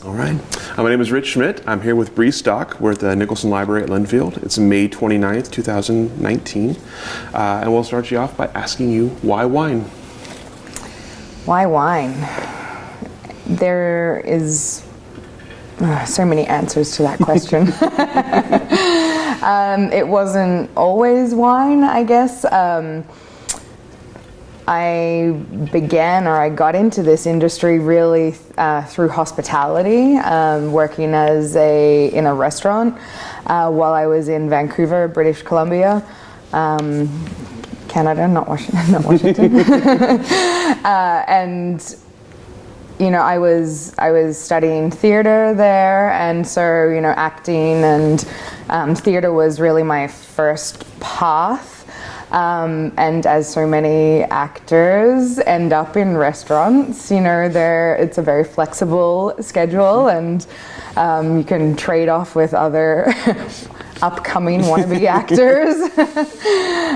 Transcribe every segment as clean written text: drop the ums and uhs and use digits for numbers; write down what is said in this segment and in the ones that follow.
All right. My name is Rich Schmidt. I'm here with Bree Stock. We're at the Nicholson Library at Linfield. It's May 29th, 2019. And we'll start you off by asking you, why wine? Why wine? There is so many answers to that question. It wasn't always wine, I guess. I got into this industry really through hospitality, working in a restaurant while I was in Vancouver, British Columbia, Canada, not Washington. And you know, I was studying theater there, and so, you know, acting and theater was really my first path. And as so many actors end up in restaurants, you know, it's a very flexible schedule, and you can trade off with other upcoming wannabe actors.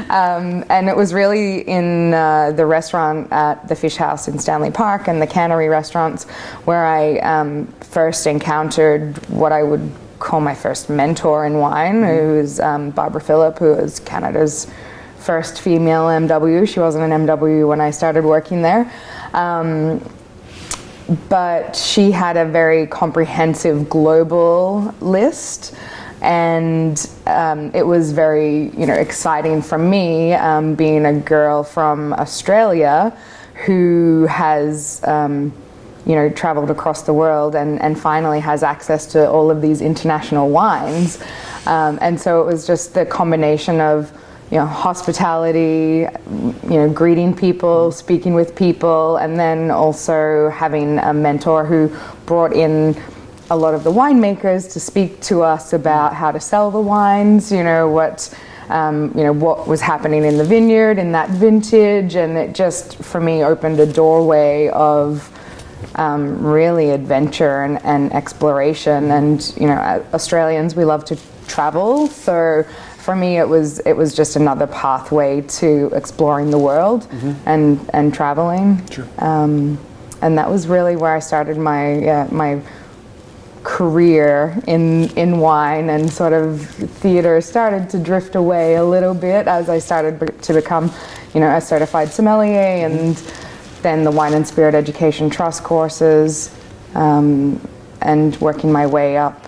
And it was really in the restaurant at the Fish House in Stanley Park and the Cannery restaurants where I first encountered what I would call my first mentor in wine, who was Barbara Phillip, who was Canada's first female MW. She wasn't an MW when I started working there. But she had a very comprehensive global list, and it was very, you know, exciting for me, being a girl from Australia who has, you know, traveled across the world and finally has access to all of these international wines. And so it was just the combination of, you know, hospitality, you know, greeting people, speaking with people, and then also having a mentor who brought in a lot of the winemakers to speak to us about how to sell the wines, you know, what was happening in the vineyard in that vintage. And it just, for me, opened a doorway of really adventure and exploration. And, you know, Australians, we love to travel, so for me, it was just another pathway to exploring the world and traveling. Sure. And that was really where I started my career in wine, and sort of theater started to drift away a little bit as I started to become, you know, a certified sommelier, and then the Wine and Spirit Education Trust courses, and working my way up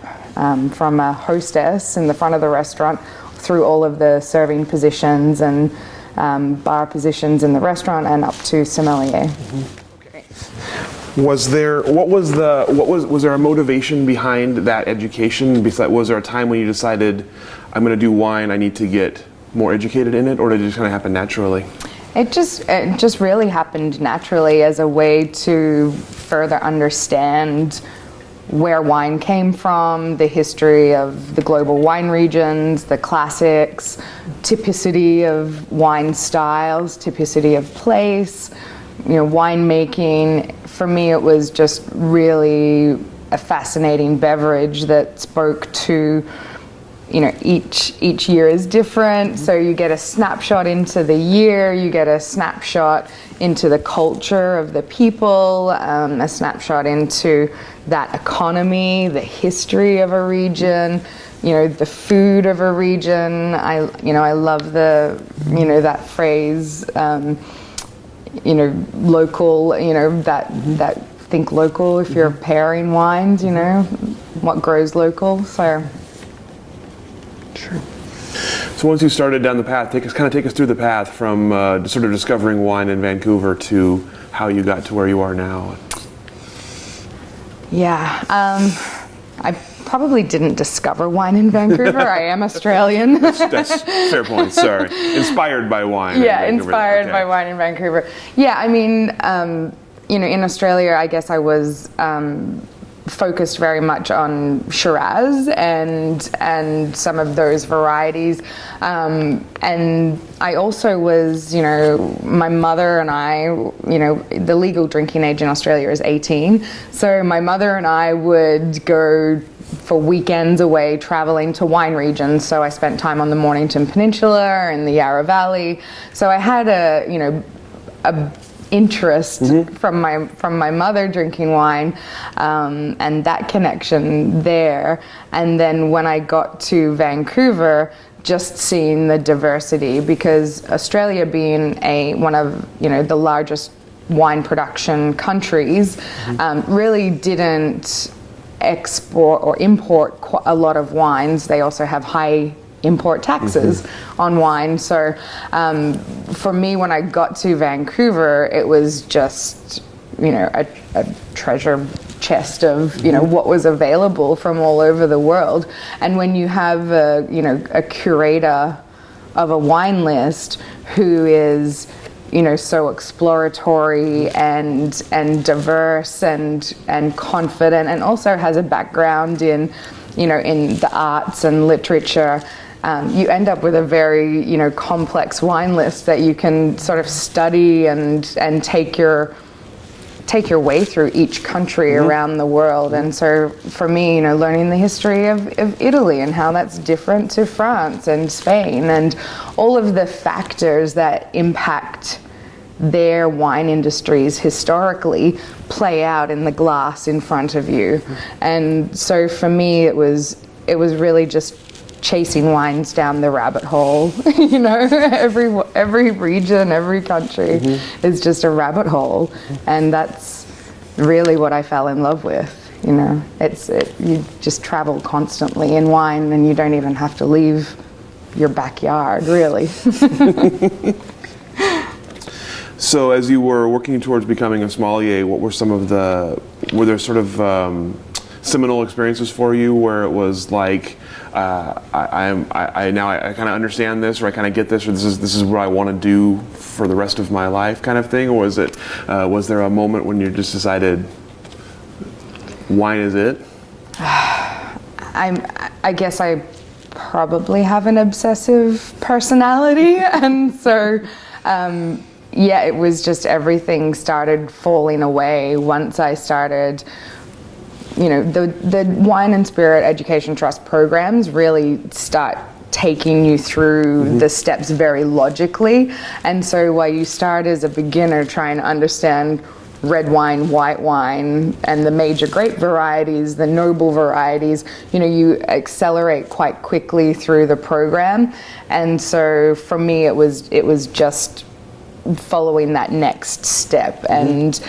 from a hostess in the front of the restaurant through all of the serving positions and bar positions in the restaurant and up to sommelier. Okay. Was there a motivation behind that education? Was there a time when you decided, I'm going to do wine, I need to get more educated in it, or did it just kind of happen naturally? It just really happened naturally as a way to further understand where wine came from, the history of the global wine regions, the classics, typicity of wine styles, typicity of place, you know, winemaking. For me, it was just really a fascinating beverage that spoke to, you know, each year is different, so you get a snapshot into the year, you get a snapshot into the culture of the people, a snapshot into that economy, the history of a region, you know, the food of a region. I love that phrase, you know, local, you know, that think local if you're pairing wines, you know, what grows local, so. Sure. So once you started down the path, take us through the path from sort of discovering wine in Vancouver to how you got to where you are now. Yeah, I probably didn't discover wine in Vancouver. I am Australian. That's fair point. Sorry, inspired by wine. Yeah, inspired by wine in Vancouver. Yeah, I mean, you know, in Australia, I guess I was focused very much on Shiraz and some of those varieties, and I also was, you know, my mother and I, you know, the legal drinking age in Australia is 18, so my mother and I would go for weekends away traveling to wine regions. So I spent time on the Mornington Peninsula and the Yarra Valley, so I had a interest from my mother drinking wine, and that connection there. And then when I got to Vancouver, just seeing the diversity, because Australia being one of the largest wine production countries, really didn't export or import a lot of wines. They also have high import taxes on wine. So for me, when I got to Vancouver, it was just a treasure chest of what was available from all over the world. And when you have a curator of a wine list who is so exploratory and diverse and confident, and also has a background in the arts and literature, you end up with a very complex wine list that you can sort of study and take your way through each country around the world. And so for me, learning the history of Italy and how that's different to France and Spain, and all of the factors that impact their wine industries historically play out in the glass in front of you. And so for me, it was really just chasing wines down the rabbit hole. Every region, every country is just a rabbit hole, and that's really what I fell in love with. You just travel constantly in wine, and you don't even have to leave your backyard, really. So as you were working towards becoming a sommelier, what were were there sort of seminal experiences for you where it was like, I kind of understand this, or I kind of get this, or this is what I want to do for the rest of my life, kind of thing? Or was there a moment when you just decided wine is it? I guess I probably have an obsessive personality, and so it was just everything started falling away once I started. The Wine and Spirit Education Trust programs really start taking you through the steps very logically. And so while you start as a beginner trying to understand red wine, white wine, and the major grape varieties, the noble varieties, you accelerate quite quickly through the program. And so for me, it was just following that next step, and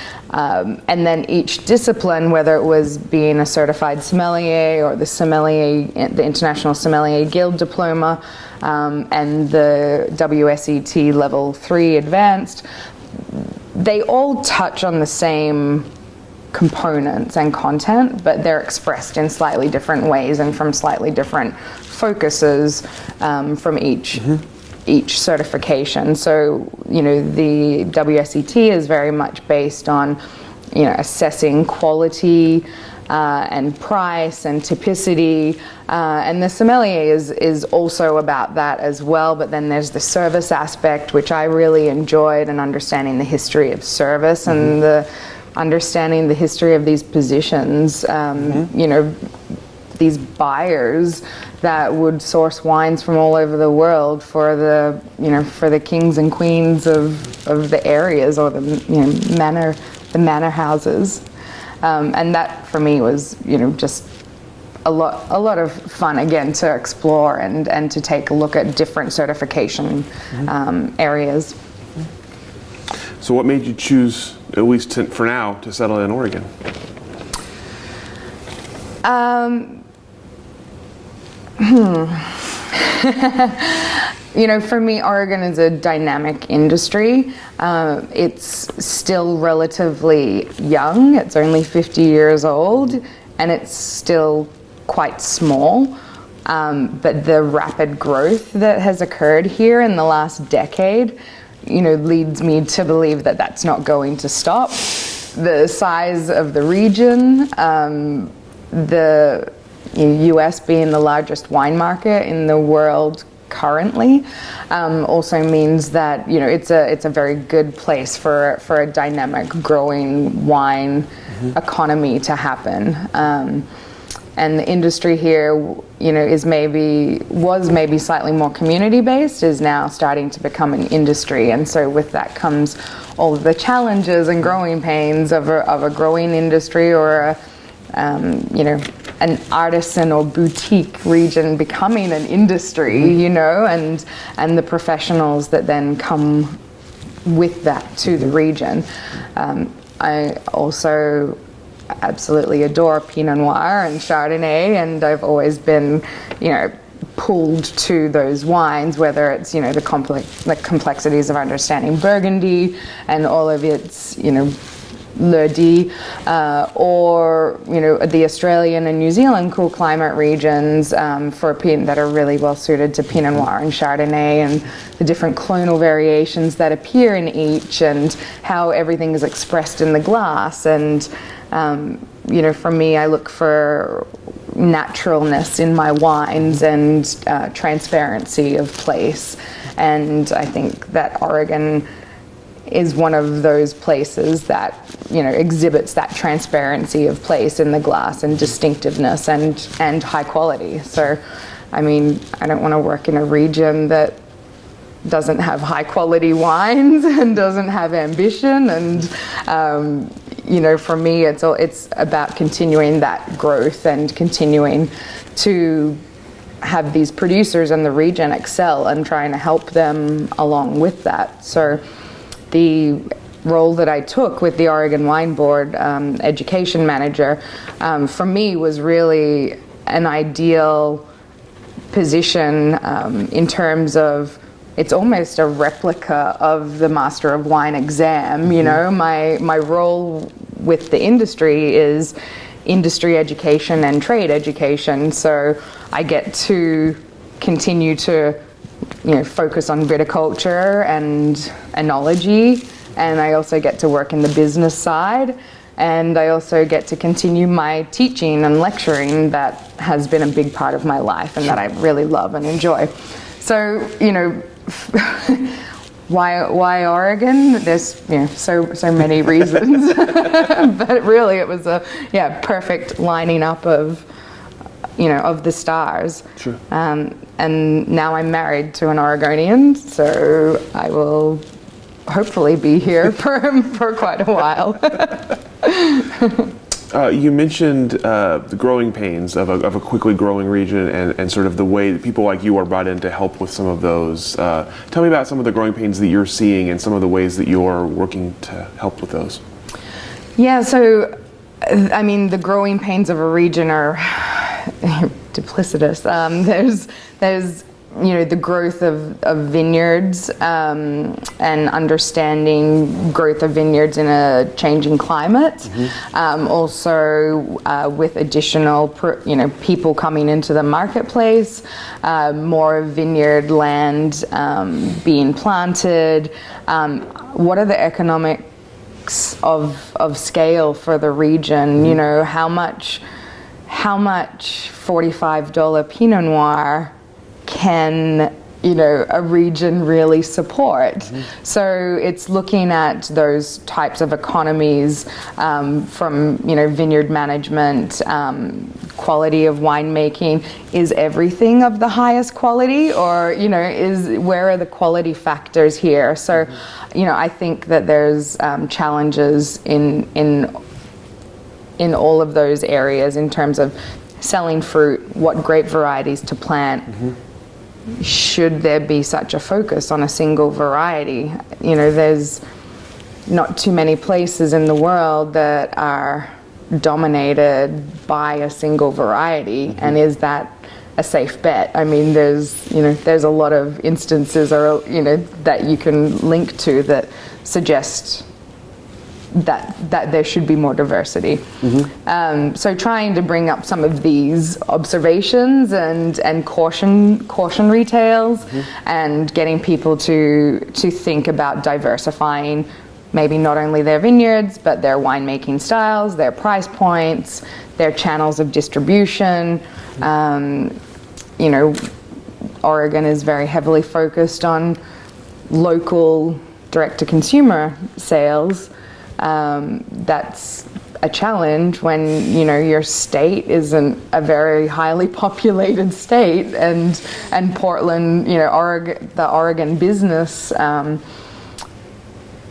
then each discipline, whether it was being a certified sommelier or the International Sommelier Guild diploma, and the WSET Level 3 Advanced, they all touch on the same components and content, but they're expressed in slightly different ways and from slightly different focuses from each certification. So, the WSET is very much based on, assessing quality and price and typicity, and the sommelier is also about that as well. But then there's the service aspect, which I really enjoyed, and understanding the history of service and understanding the history of these positions. These buyers that would source wines from all over the world for the kings and queens of the areas, or the manor houses, and that for me was just a lot of fun, again, to explore and to take a look at different certification areas. So what made you choose, at least for now, to settle in Oregon? For me, Oregon is a dynamic industry. It's still relatively young. It's only 50 years old, and it's still quite small. But the rapid growth that has occurred here in the last decade, leads me to believe that that's not going to stop. The size of the region, the U.S. being the largest wine market in the world currently, also means that it's a very good place for a dynamic, growing wine economy to happen. and the industry here, you know, was maybe slightly more community based, is now starting to become an industry. And so with that comes all of the challenges and growing pains of a growing industry, or you know, an artisan or boutique region becoming an industry, you know, and the professionals that then come with that to the region. I also absolutely adore Pinot Noir and Chardonnay, and I've always been, you know, pulled to those wines, whether it's, you know, the complexities of understanding Burgundy and all of its, you know, Lodi, or, you know, the Australian and New Zealand cool climate regions for Pinot that are really well suited to Pinot Noir and Chardonnay, and the different clonal variations that appear in each, and how everything is expressed in the glass. And you know, for me, I look for naturalness in my wines and transparency of place, and I think that Oregon is one of those places that, you know, exhibits that transparency of place in the glass and distinctiveness and high quality. So, I mean, I don't want to work in a region that doesn't have high quality wines and doesn't have ambition. And you know, for me, it's about continuing that growth and continuing to have these producers in the region excel and trying to help them along with that. So the role that I took with the Oregon Wine Board, education manager, for me was really an ideal position in terms of, it's almost a replica of the Master of Wine exam. You know, my role with the industry is industry education and trade education. So I get to continue to, you know, focus on viticulture and enology, and I also get to work in the business side, and I also get to continue my teaching and lecturing that has been a big part of my life and that I really love and enjoy. So, you know, why Oregon? There's, you know, so many reasons, but really it was a perfect lining up of, you know, of the stars. Sure. And now I'm married to an Oregonian, so I will hopefully be here for quite a while. You mentioned the growing pains of a quickly growing region, and sort of the way that people like you are brought in to help with some of those. Tell me about some of the growing pains that you're seeing and some of the ways that you're working to help with those. Yeah, so I mean, the growing pains of a region are duplicitous. There's you know, the growth of vineyards and understanding growth of vineyards in a changing climate. Also with additional people coming into the marketplace, more vineyard land being planted. What are the economics of scale for the region? You know, how much $45 Pinot Noir can, you know, a region really support? So it's looking at those types of economies from, you know, vineyard management, quality of winemaking. Is everything of the highest quality, or, you know, where are the quality factors here? So, you know, I think that there's challenges in all of those areas in terms of selling fruit, what grape varieties to plant. Should there be such a focus on a single variety? You know, there's not too many places in the world that are dominated by a single variety, and is that a safe bet? I mean, there's a lot of instances, or, you know, that you can link to that suggest that there should be more diversity. So trying to bring up some of these observations and cautionary tales, and getting people to think about diversifying maybe not only their vineyards, but their winemaking styles, their price points, their channels of distribution. You know, Oregon is very heavily focused on local direct-to-consumer sales. That's a challenge when your state isn't a very highly populated state, and Portland, the Oregon business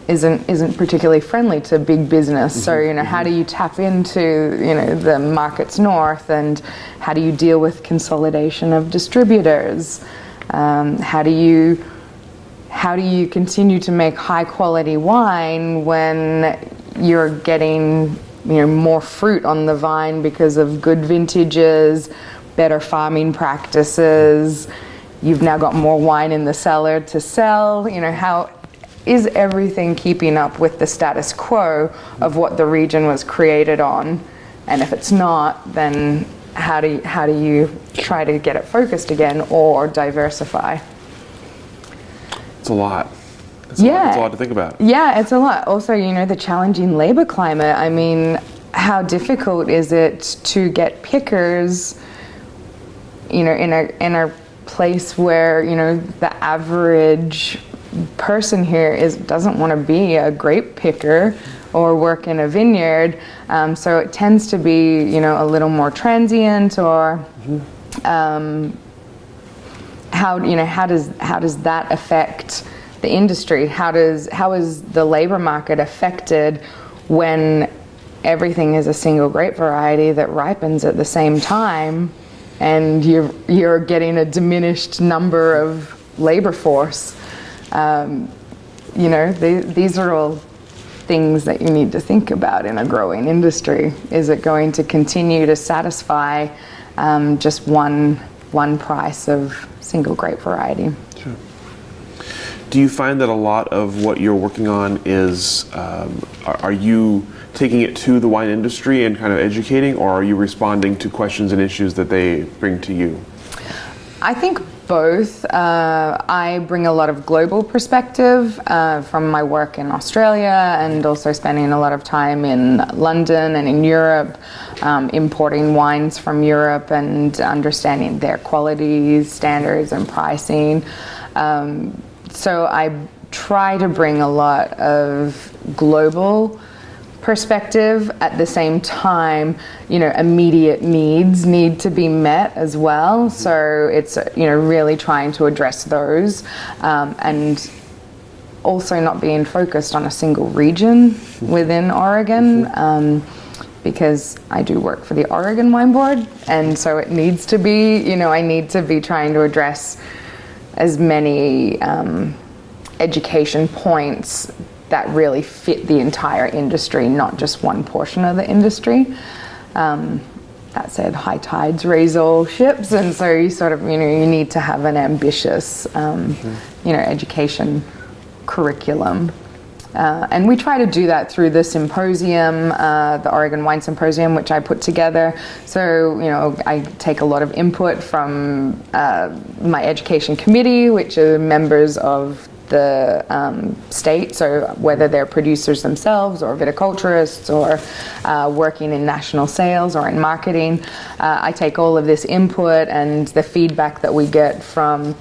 isn't particularly friendly to big business. So how do you tap into the markets north, and how do you deal with consolidation of distributors? How do you continue to make high quality wine when you're getting more fruit on the vine because of good vintages, better farming practices? You've now got more wine in the cellar to sell. How is everything keeping up with the status quo of what the region was created on? And if it's not, then how do you try to get it focused again or diversify? It's a lot. It's a lot to think about. Yeah, it's a lot. Also, the challenging labor climate. I mean, how difficult is it to get pickers, in a place where, the average person here doesn't want to be a grape picker or work in a vineyard. So it tends to be, a little more transient, or how does that affect the industry? How is the labor market affected when everything is a single grape variety that ripens at the same time, and you're getting a diminished number of labor force? These are all things that you need to think about in a growing industry. Is it going to continue to satisfy just one price of single grape variety? Sure. Do you find that a lot of what you're working on is, are you taking it to the wine industry and kind of educating, or are you responding to questions and issues that they bring to you? I think both. I bring a lot of global perspective from my work in Australia, and also spending a lot of time in London and in Europe, importing wines from Europe and understanding their quality standards and pricing. So I try to bring a lot of global perspective. At the same time, immediate needs need to be met as well. So it's, really trying to address those, and also not being focused on a single region within Oregon, because I do work for the Oregon Wine Board, and so it needs to be, I need to be trying to address as many education points that really fit the entire industry, not just one portion of the industry. That said, high tides raise all ships, and so you sort of, you need to have an ambitious, education curriculum. And we try to do that through the symposium, the Oregon Wine Symposium, which I put together. So, I take a lot of input from my education committee, which are members of the state, so whether they're producers themselves or viticulturists or working in national sales or in marketing. I take all of this input and the feedback that we get from,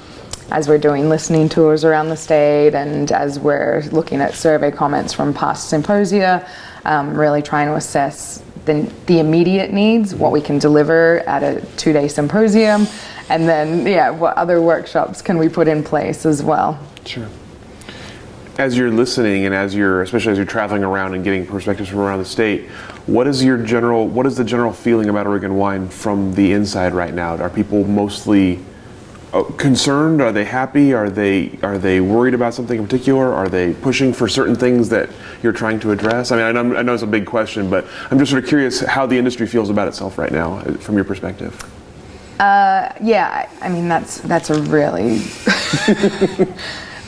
as we're doing listening tours around the state and as we're looking at survey comments from past symposia, really trying to assess the immediate needs, what we can deliver at a 2-day symposium, and then, what other workshops can we put in place as well. Sure. As you're listening, and especially as you're traveling around and getting perspectives from around the state, what is the general feeling about Oregon wine from the inside right now? Are people mostly concerned? Are they happy? Are they worried about something in particular? Are they pushing for certain things that you're trying to address? I mean, I know it's a big question, but I'm just sort of curious how the industry feels about itself right now from your perspective. I mean, that's a really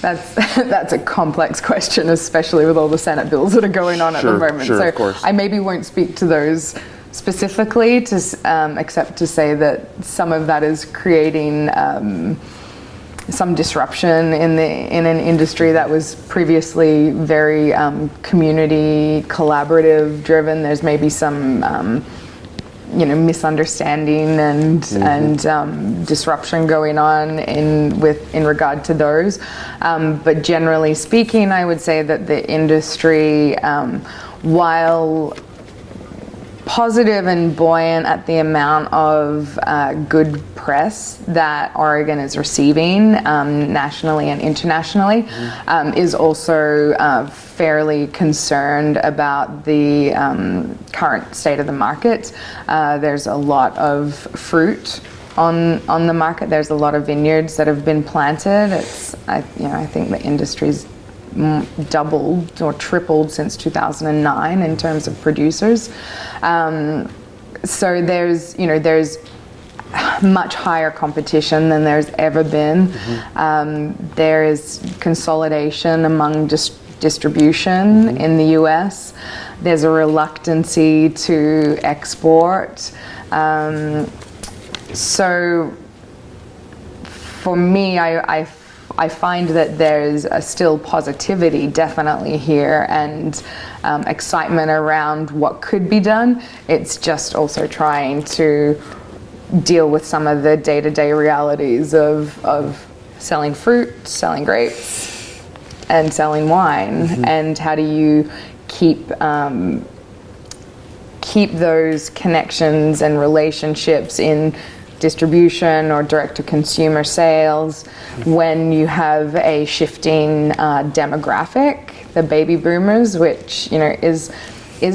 that's a complex question, especially with all the Senate bills that are going on at the moment. Sure, so of course. I maybe won't speak to those specifically, except to say that some of that is creating some disruption in an industry that was previously very community collaborative driven. There's maybe some misunderstanding and disruption going on in regard to those. But generally speaking, I would say that the industry, while positive and buoyant at the amount of good press that Oregon is receiving nationally and internationally, is also fairly concerned about the current state of the market. There's a lot of fruit on the market. There's a lot of vineyards that have been planted. I think the industry's doubled or tripled since 2009 in terms of producers. So there's much higher competition than there's ever been. There is consolidation among distribution in the US. There's a reluctancy to export. So for me, I find that there's still positivity definitely here, and excitement around what could be done. It's just also trying to deal with some of the day-to-day realities of selling fruit, selling grapes, and selling wine. And how do you keep those connections and relationships in distribution or direct-to-consumer sales when you have a shifting demographic, the baby boomers, which is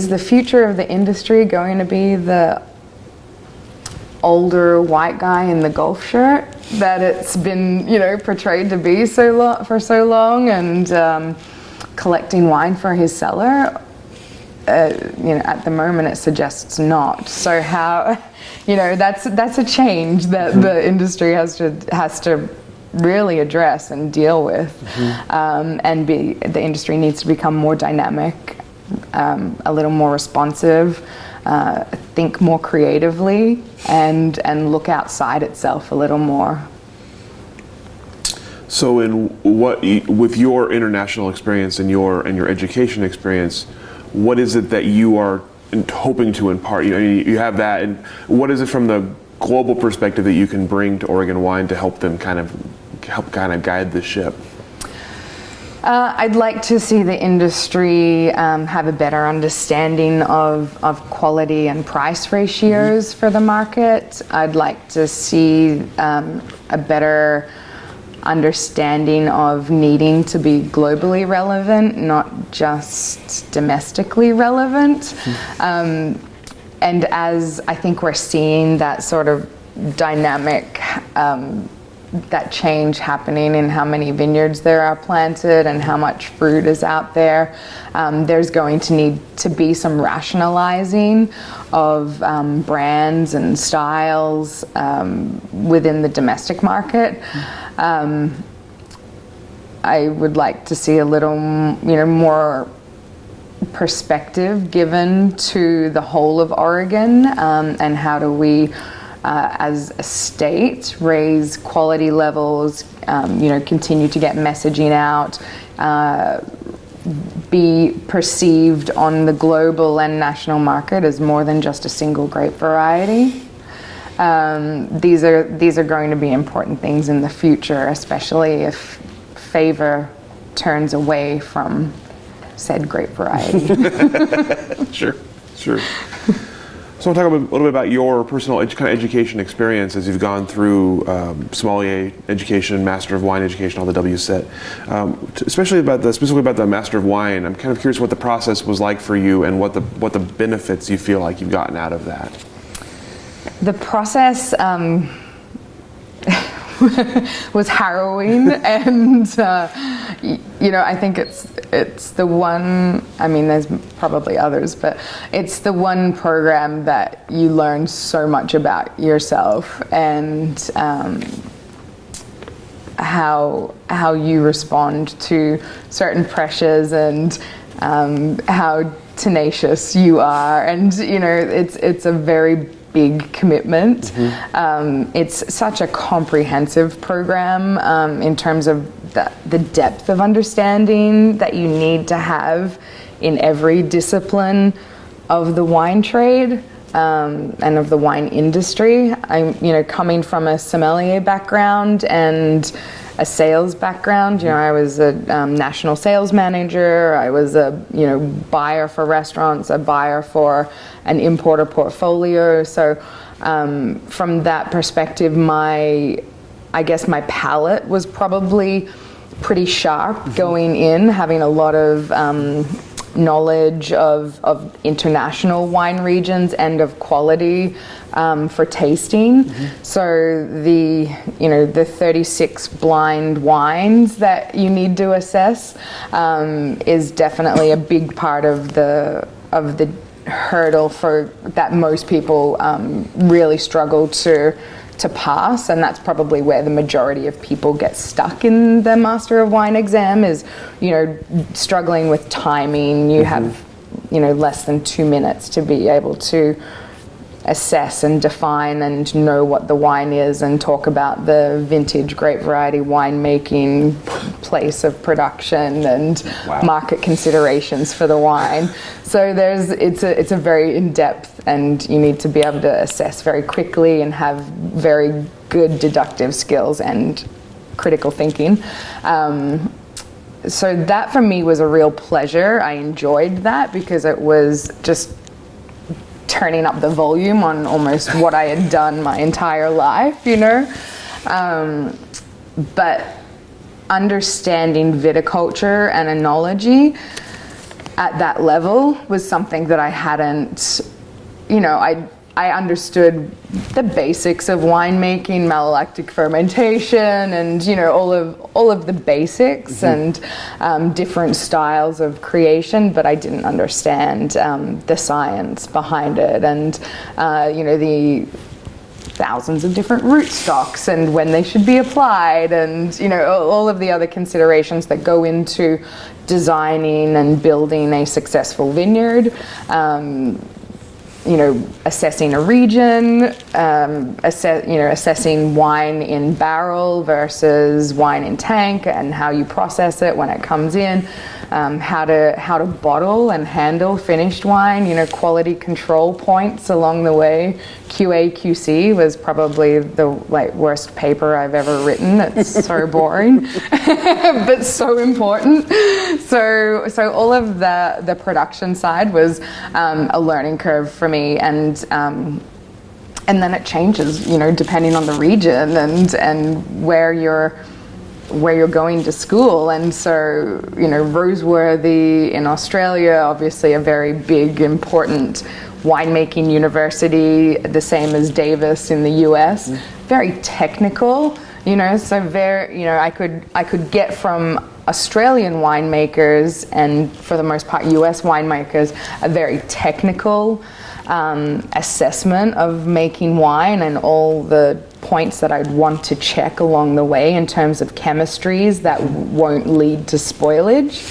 the future of the industry going to be the older white guy in the golf shirt that it's been portrayed to be for so long, and collecting wine for his cellar? At the moment it suggests not. So how, that's a change that the industry has to really address and deal with. And the industry needs to become more dynamic, a little more responsive, think more creatively, and look outside itself a little more. So with your international experience and your education experience, what is it that you are hoping to impart? You have that, and what is it from the global perspective that you can bring to Oregon Wine to help them kind of guide the ship? I'd like to see the industry have a better understanding of quality and price ratios for the market. I'd like to see a better understanding of needing to be globally relevant, not just domestically relevant. And as I think we're seeing that sort of dynamic, that change happening in how many vineyards there are planted and how much fruit is out there, there's going to need to be some rationalizing of brands and styles within the domestic market. I would like to see a little, more perspective given to the whole of Oregon, and how do we, as a state, raise quality levels, continue to get messaging out, be perceived on the global and national market as more than just a single grape variety. These are going to be important things in the future, especially if favor turns away from said grape variety. Sure. So I want to talk a little bit about your personal kind of education experience as you've gone through sommelier education, Master of Wine education, all the WSET. Specifically about the Master of Wine, I'm kind of curious what the process was like for you and what the benefits you feel like you've gotten out of that. The process was harrowing, and I think it's the one. I mean, there's probably others, but it's the one program that you learn so much about yourself and how you respond to certain pressures and how tenacious you are, and it's a very big commitment. It's such a comprehensive program in terms of the depth of understanding that you need to have in every discipline of the wine trade and of the wine industry. I'm coming from a sommelier background, and a sales background. You know, I was a national sales manager. I was a buyer for restaurants, a buyer for an importer portfolio. So from that perspective, I guess my palate was probably pretty sharp going in, having a lot of knowledge of international wine regions and of quality for tasting. So the 36 blind wines that you need to assess is definitely a big part of the hurdle for that most people really struggle to pass, and that's probably where the majority of people get stuck in the Master of Wine exam, is struggling with timing. You have less than 2 minutes to be able to assess and define and know what the wine is and talk about the vintage, grape variety, winemaking, place of production, and market considerations for the wine. So it's a very in-depth, and you need to be able to assess very quickly and have very good deductive skills and critical thinking. So that for me was a real pleasure. I enjoyed that because it was just turning up the volume on almost what I had done my entire life, but understanding viticulture and enology at that level was something that I hadn't, I understood the basics of winemaking, malolactic fermentation, and all of the basics and different styles of creation, but I didn't understand the science behind it, and the thousands of different root stocks and when they should be applied, and all of the other considerations that go into designing and building a successful vineyard. Assessing a region, assessing wine in barrel versus wine in tank, and how you process it when it comes in, how to bottle and handle finished wine, quality control points along the way. QA QC was probably the worst paper I've ever written. It's so boring, but so important. So all of the production side was a learning curve for me, and then it changes, depending on the region and where you're going to school. And so, Roseworthy in Australia, obviously a very big, important winemaking university, the same as Davis in the US, very technical, so very, I could get from Australian winemakers and for the most part US winemakers a very technical assessment of making wine and all the points that I'd want to check along the way in terms of chemistries that won't lead to spoilage.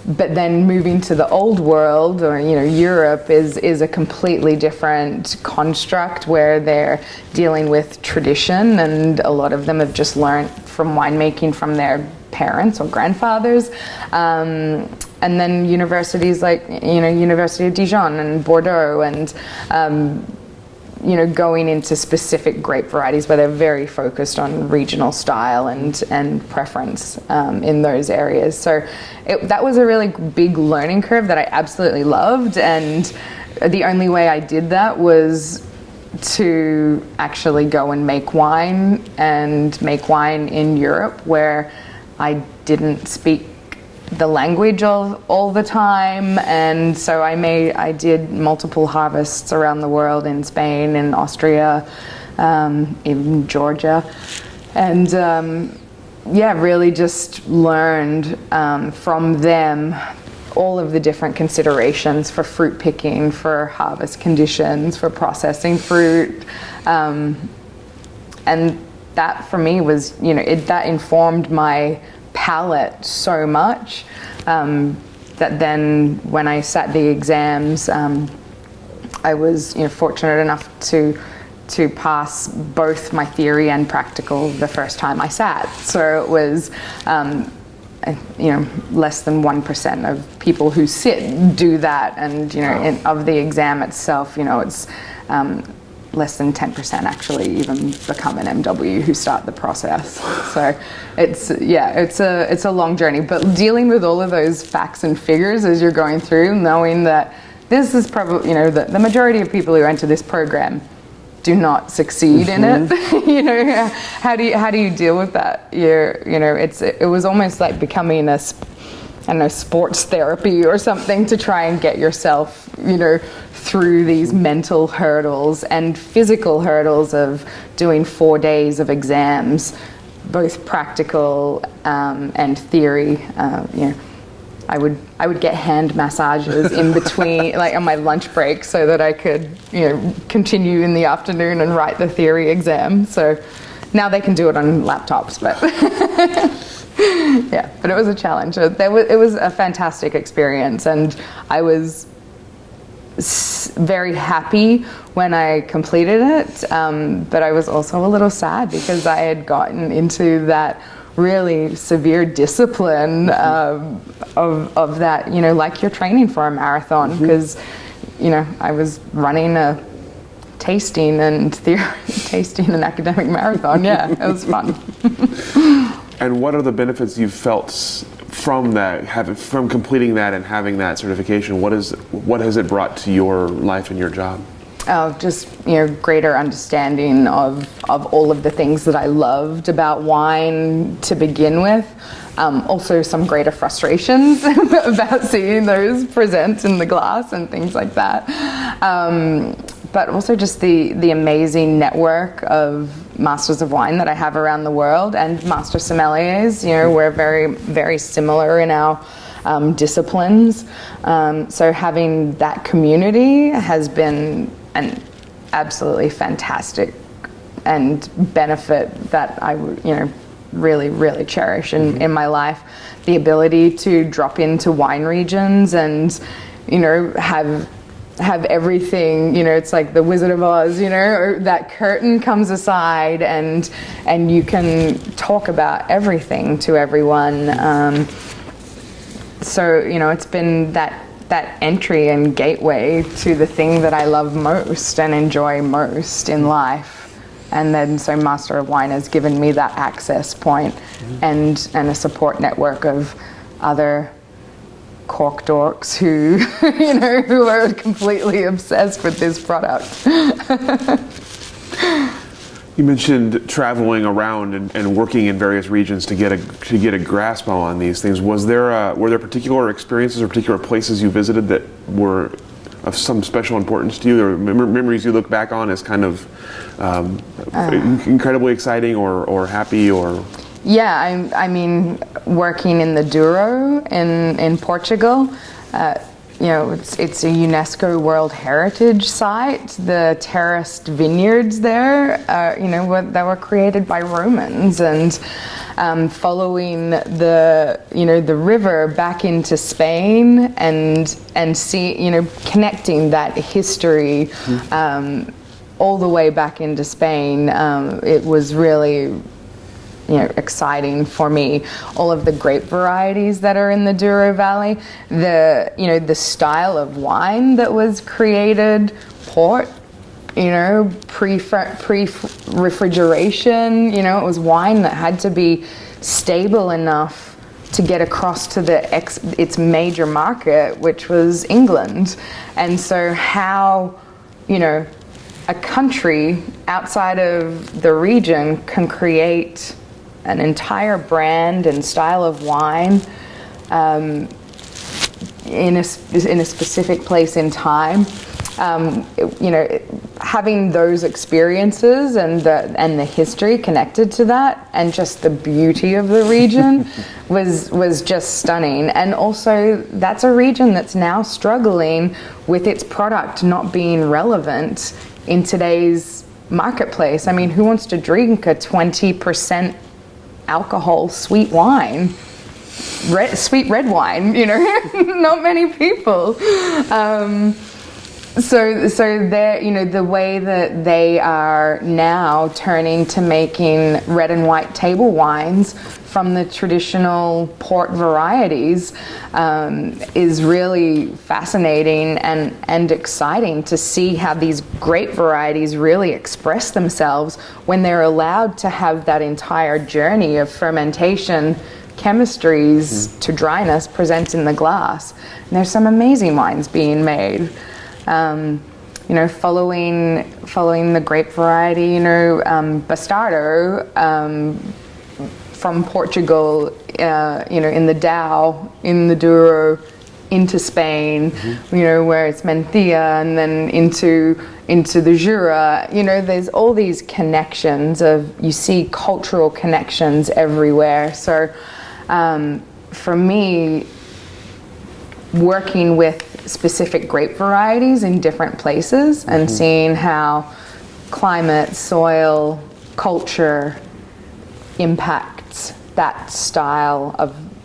But then moving to the old world, or Europe, is a completely different construct where they're dealing with tradition, and a lot of them have just learned from winemaking from their parents or grandfathers. And then universities like University of Dijon and Bordeaux, and going into specific grape varieties where they're very focused on regional style and preference in those areas. So that was a really big learning curve that I absolutely loved, and the only way I did that was to actually go and make wine in Europe, where I didn't speak the language all the time, and so I did multiple harvests around the world, in Spain, in Austria, in Georgia, and really just learned from them all of the different considerations for fruit picking, for harvest conditions, for processing fruit, and that for me was that informed my palette so much that then when I sat the exams, I was fortunate enough to pass both my theory and practical the first time I sat. So it was less than 1% of people who sit do that, and of the exam itself, it's less than 10% actually even become an MW who start the process. So it's a long journey, but dealing with all of those facts and figures as you're going through, knowing that this is probably, the majority of people who enter this program do not succeed in it. How do you deal with that? It was almost like becoming sports therapy or something to try and get yourself, through these mental hurdles and physical hurdles of doing 4 days of exams, both practical and theory. I would get hand massages in between, like on my lunch break, so that I could, continue in the afternoon and write the theory exam. So now they can do it on laptops, but yeah, but it was a challenge. It was a fantastic experience, and I was very happy when I completed it, but I was also a little sad because I had gotten into that really severe discipline of that, like you're training for a marathon, because I was running a tasting and academic marathon. Yeah, it was fun. And what are the benefits you've felt from that, from completing that and having that certification? What has it brought to your life and your job? Oh, just greater understanding of all of the things that I loved about wine to begin with. Also some greater frustrations about seeing those present in the glass and things like that. But also just the amazing network of masters of wine that I have around the world, and master sommeliers. We're very, very similar in our disciplines. So having that community has been an absolutely fantastic and benefit that I really, really cherish in my life. The ability to drop into wine regions and have everything, it's like the Wizard of Oz, or that curtain comes aside and you can talk about everything to everyone. So it's been that entry and gateway to the thing that I love most and enjoy most in life. And then so Master of Wine has given me that access point and a support network of other cork dorks who who are completely obsessed with this product. You mentioned traveling around and working in various regions to get a grasp on these things. Were there particular experiences or particular places you visited that were of some special importance to you, or memories you look back on as kind of incredibly exciting or happy or? Yeah, I mean, working in the Douro in Portugal, it's a UNESCO World Heritage Site. The terraced vineyards there, that were created by Romans, and following the river back into Spain and see, connecting that history all the way back into Spain. It was really exciting for me. All of the grape varieties that are in the Douro Valley, the style of wine that was created, port, pre-refrigeration, it was wine that had to be stable enough to get across to its major market, which was England. And so how, a country outside of the region can create an entire brand and style of wine in a specific place in time. Having those experiences and the history connected to that, and just the beauty of the region was just stunning. And also, that's a region that's now struggling with its product not being relevant in today's marketplace. I mean, who wants to drink a 20% alcohol sweet wine? Sweet red wine, not many people. So they're, the way that they are now turning to making red and white table wines from the traditional port varieties is really fascinating and exciting to see how these grape varieties really express themselves when they're allowed to have that entire journey of fermentation, chemistries to dryness present in the glass. And there's some amazing wines being made. Following the grape variety, Bastardo from Portugal, in the Dow, in the Douro, into Spain, where it's Mencia, and then into the Jura. There's all these connections you see cultural connections everywhere. So for me, working with specific grape varieties in different places and seeing how climate, soil, culture impacts that style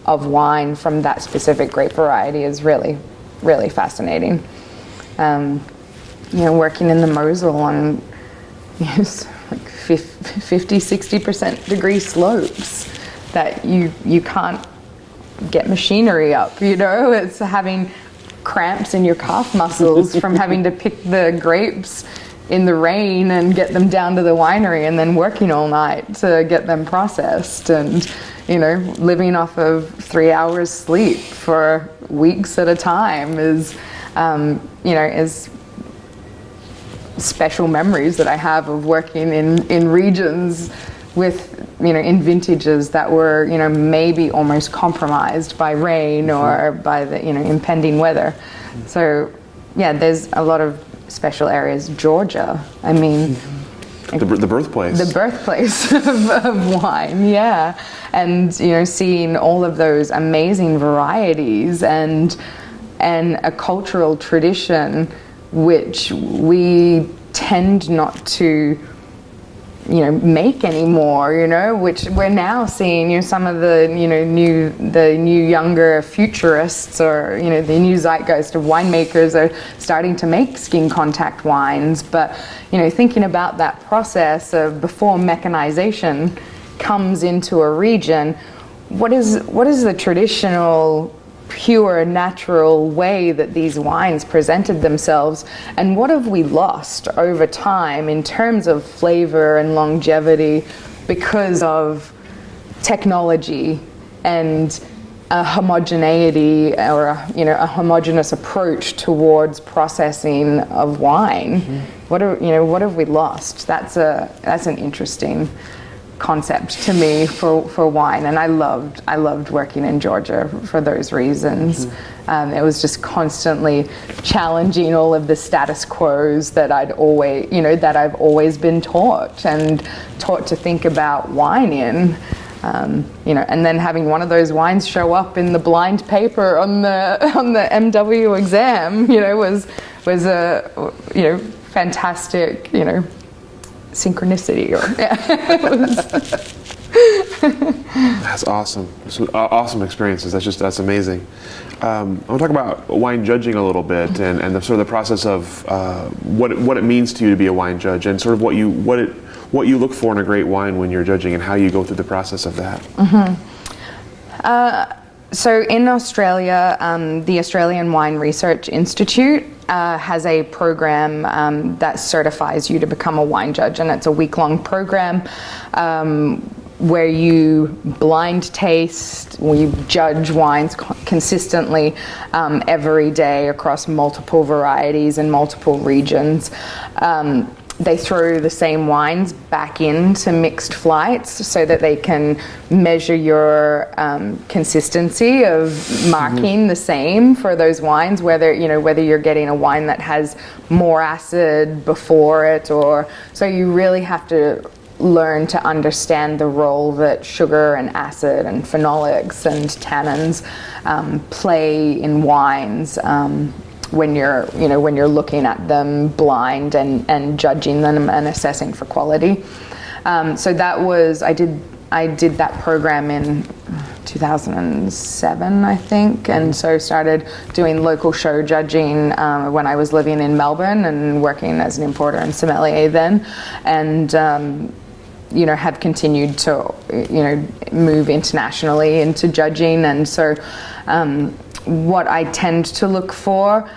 of wine from that specific grape variety is really, really fascinating. Working in the Mosel on like 50-60% degree slopes that you can't get machinery up, it's having cramps in your calf muscles from having to pick the grapes in the rain and get them down to the winery and then working all night to get them processed, and living off of 3 hours sleep for weeks at a time is special memories that I have of working in regions with in vintages that were maybe almost compromised by rain or by the impending weather. So there's a lot of special areas. Georgia, I mean, the birthplace of wine, and seeing all of those amazing varieties and a cultural tradition which we tend not to make anymore, which we're now seeing, some of the, new younger futurists or, the new zeitgeist of winemakers are starting to make skin contact wines. But, thinking about that process of before mechanization comes into a region, what is the traditional pure, natural way that these wines presented themselves, and what have we lost over time in terms of flavor and longevity because of technology and a homogeneity or a homogeneous approach towards processing of wine? What have we lost? That's an interesting concept to me for wine, and I loved working in Georgia for those reasons. It was just constantly challenging all of the status quos that I've always been taught to think about wine in. And then having one of those wines show up in the blind paper on the MW exam, was a fantastic, synchronicity. That's awesome. Awesome experiences. That's amazing. I want to talk about wine judging a little bit and the sort of the process of what it means to you to be a wine judge, and sort of what you look for in a great wine when you're judging, and how you go through the process of that. So in Australia, the Australian Wine Research Institute has a program that certifies you to become a wine judge, and it's a week-long program where you blind taste, you judge wines consistently every day across multiple varieties and multiple regions. They throw the same wines back into mixed flights so that they can measure your consistency of marking the same for those wines, whether you're getting a wine that has more acid before it, or so you really have to learn to understand the role that sugar and acid and phenolics and tannins play in wines. When you're looking at them blind and judging them and assessing for quality. So that was, I did that program in 2007, I think, and so started doing local show judging when I was living in Melbourne and working as an importer and sommelier then, and have continued to move internationally into judging. And so what I tend to look for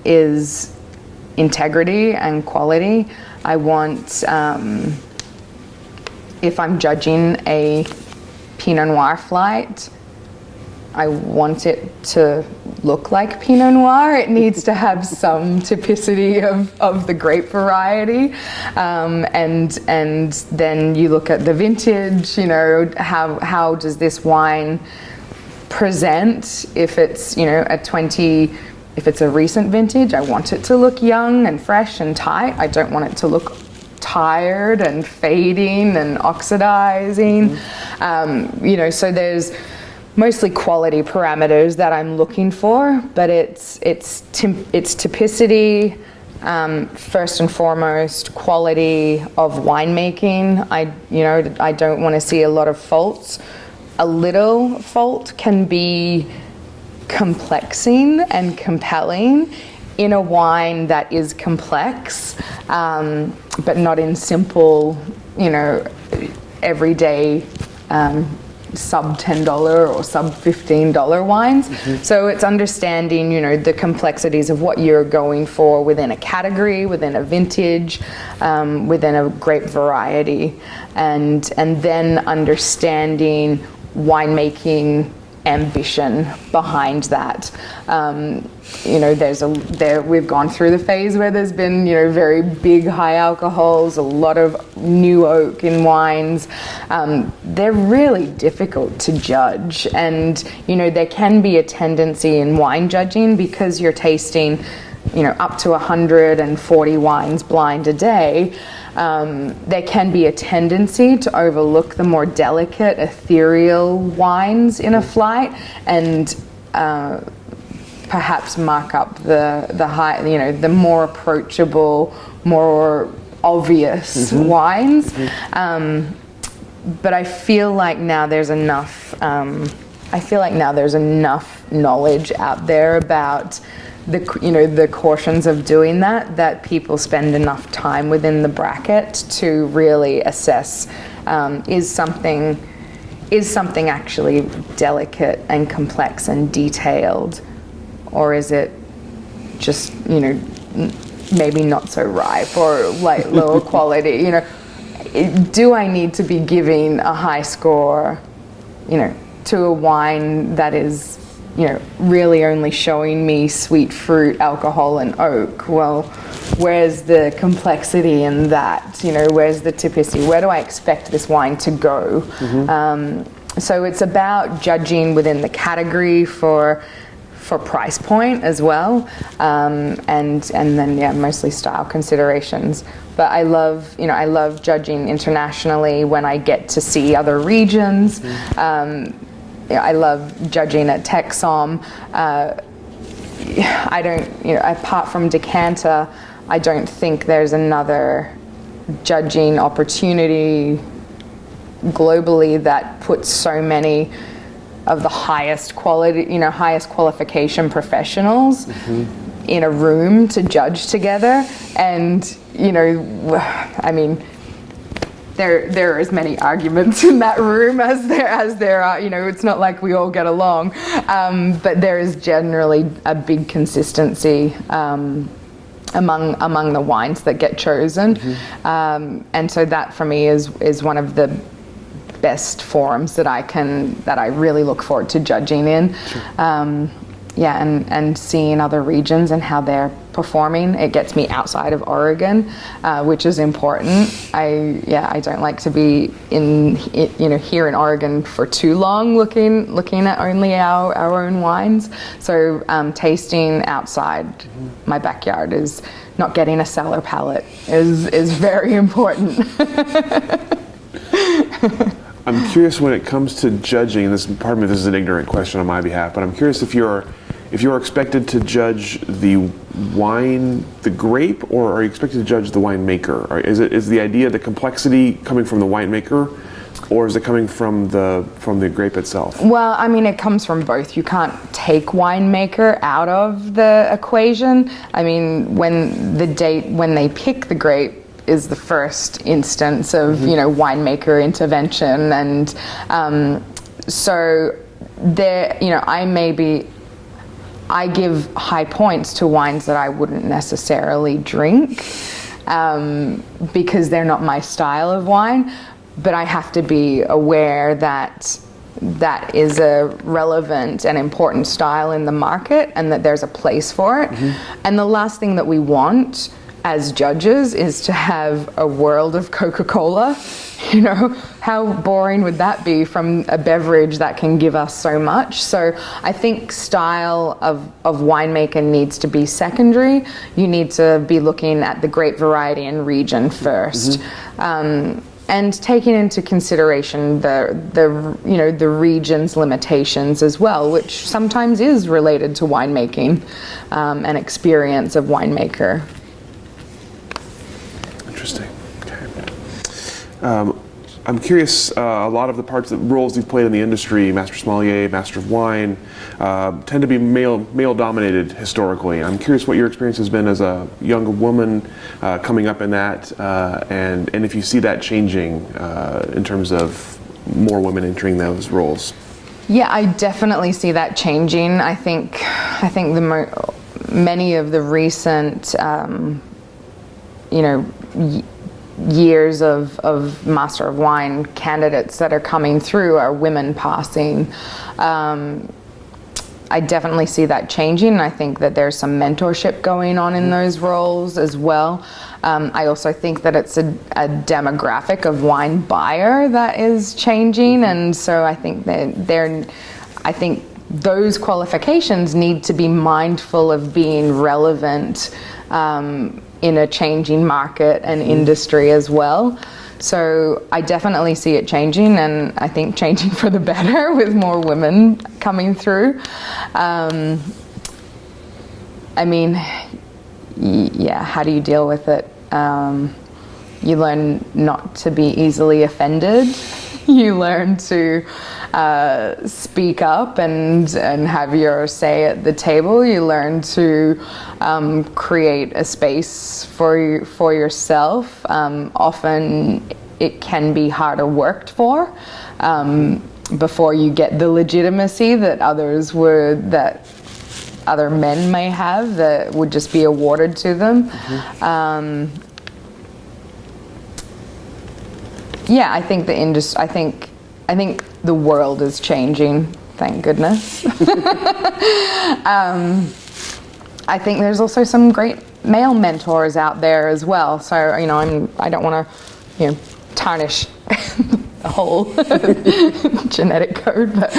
is integrity and quality. I want, if I'm judging a Pinot Noir flight, I want it to look like Pinot Noir. It needs to have some typicity of the grape variety, and then you look at the vintage. How does this wine present? If it's if it's a recent vintage, I want it to look young and fresh and tight. I don't want it to look tired and fading and oxidizing. So there's mostly quality parameters that I'm looking for, but it's typicity, first and foremost, quality of winemaking. I don't want to see a lot of faults. A little fault can be complexing and compelling in a wine that is complex, but not in simple, everyday sub $10 or sub $15 wines. So it's understanding, the complexities of what you're going for within a category, within a vintage, within a grape variety, and then understanding winemaking ambition behind that. We've gone through the phase where there's been very big high alcohols, a lot of new oak in wines. They're really difficult to judge, and there can be a tendency in wine judging, because you're tasting up to 140 wines blind a day. There can be a tendency to overlook the more delicate, ethereal wines in a flight, and perhaps mark up the high, the more approachable, more obvious wines. But I feel like now there's enough. Knowledge out there about the cautions of doing that people spend enough time within the bracket to really assess, is something actually delicate and complex and detailed, or is it just maybe not so ripe or like lower quality? Do I need to be giving a high score to a wine that is really only showing me sweet fruit, alcohol, and oak? Well, where's the complexity in that? Where's the typicity? Where do I expect this wine to go? So it's about judging within the category for price point as well, and then mostly style considerations. But I love judging internationally when I get to see other regions. I love judging at TechSom. I don't, apart from decanter, I don't think there's another judging opportunity globally that puts so many of the highest quality, highest qualification professionals in a room to judge together. And, there are as many arguments in that room as there are. It's not like we all get along, but there is generally a big consistency among the wines that get chosen, and so that for me is one of the best forums that I really look forward to judging in. And seeing other regions and how they're performing. It gets me outside of Oregon, which is important. I don't like to be here in Oregon for too long, looking at only our own wines. So tasting outside my backyard is not getting a cellar palate is very important. I'm curious when it comes to judging. This is an ignorant question on my behalf, but I'm curious if you're expected to judge the wine, the grape, or are you expected to judge the winemaker? Or is the idea the complexity coming from the winemaker, Or is it coming from the grape itself? Well, I mean, it comes from both. You can't take winemaker out of the equation. I mean, when they pick the grape is the first instance of, winemaker intervention. And so there, I give high points to wines that I wouldn't necessarily drink because they're not my style of wine. But I have to be aware that that is a relevant and important style in the market and that there's a place for it. And the last thing that we want as judges is to have a world of Coca-Cola. How boring would that be from a beverage that can give us so much? So I think style of winemaker needs to be secondary. You need to be looking at the grape variety and region first. And taking into consideration the region's limitations as well, which sometimes is related to winemaking and experience of winemaker. Interesting. Okay. I'm curious, a lot of the roles you've played in the industry, Master Sommelier, Master of Wine, tend to be male-dominated historically. I'm curious what your experience has been as a young woman coming up in that, and if you see that changing in terms of more women entering those roles. Yeah, I definitely see that changing. I think many of the recent, years of Master of Wine candidates that are coming through are women passing. I definitely see that changing. I think that there's some mentorship going on in those roles as well. I also think that it's a demographic of wine buyer that is changing, and so I think that those qualifications need to be mindful of being relevant in a changing market and industry as well. So I definitely see it changing, and I think changing for the better with more women coming through. How do you deal with it? You learn not to be easily offended. You learn to speak up and have your say at the table. You learn to create a space for yourself. Often it can be harder worked for before you get the legitimacy that other men may have that would just be awarded to them. I think the industry. I think the world is changing. Thank goodness. I think there's also some great male mentors out there as well. So I don't want to tarnish the whole genetic code, but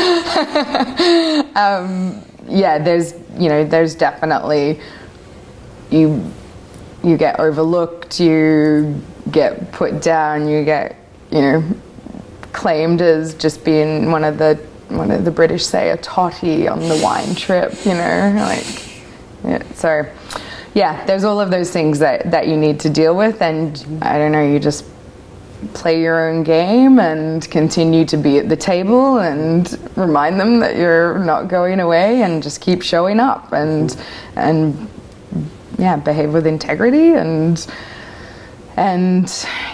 there's definitely you get overlooked, you get put down, you get claimed as just being one of the British say a totty on the wine trip, so there's all of those things that you need to deal with, and I don't know, you just play your own game and continue to be at the table and remind them that you're not going away, and just keep showing up and behave with integrity and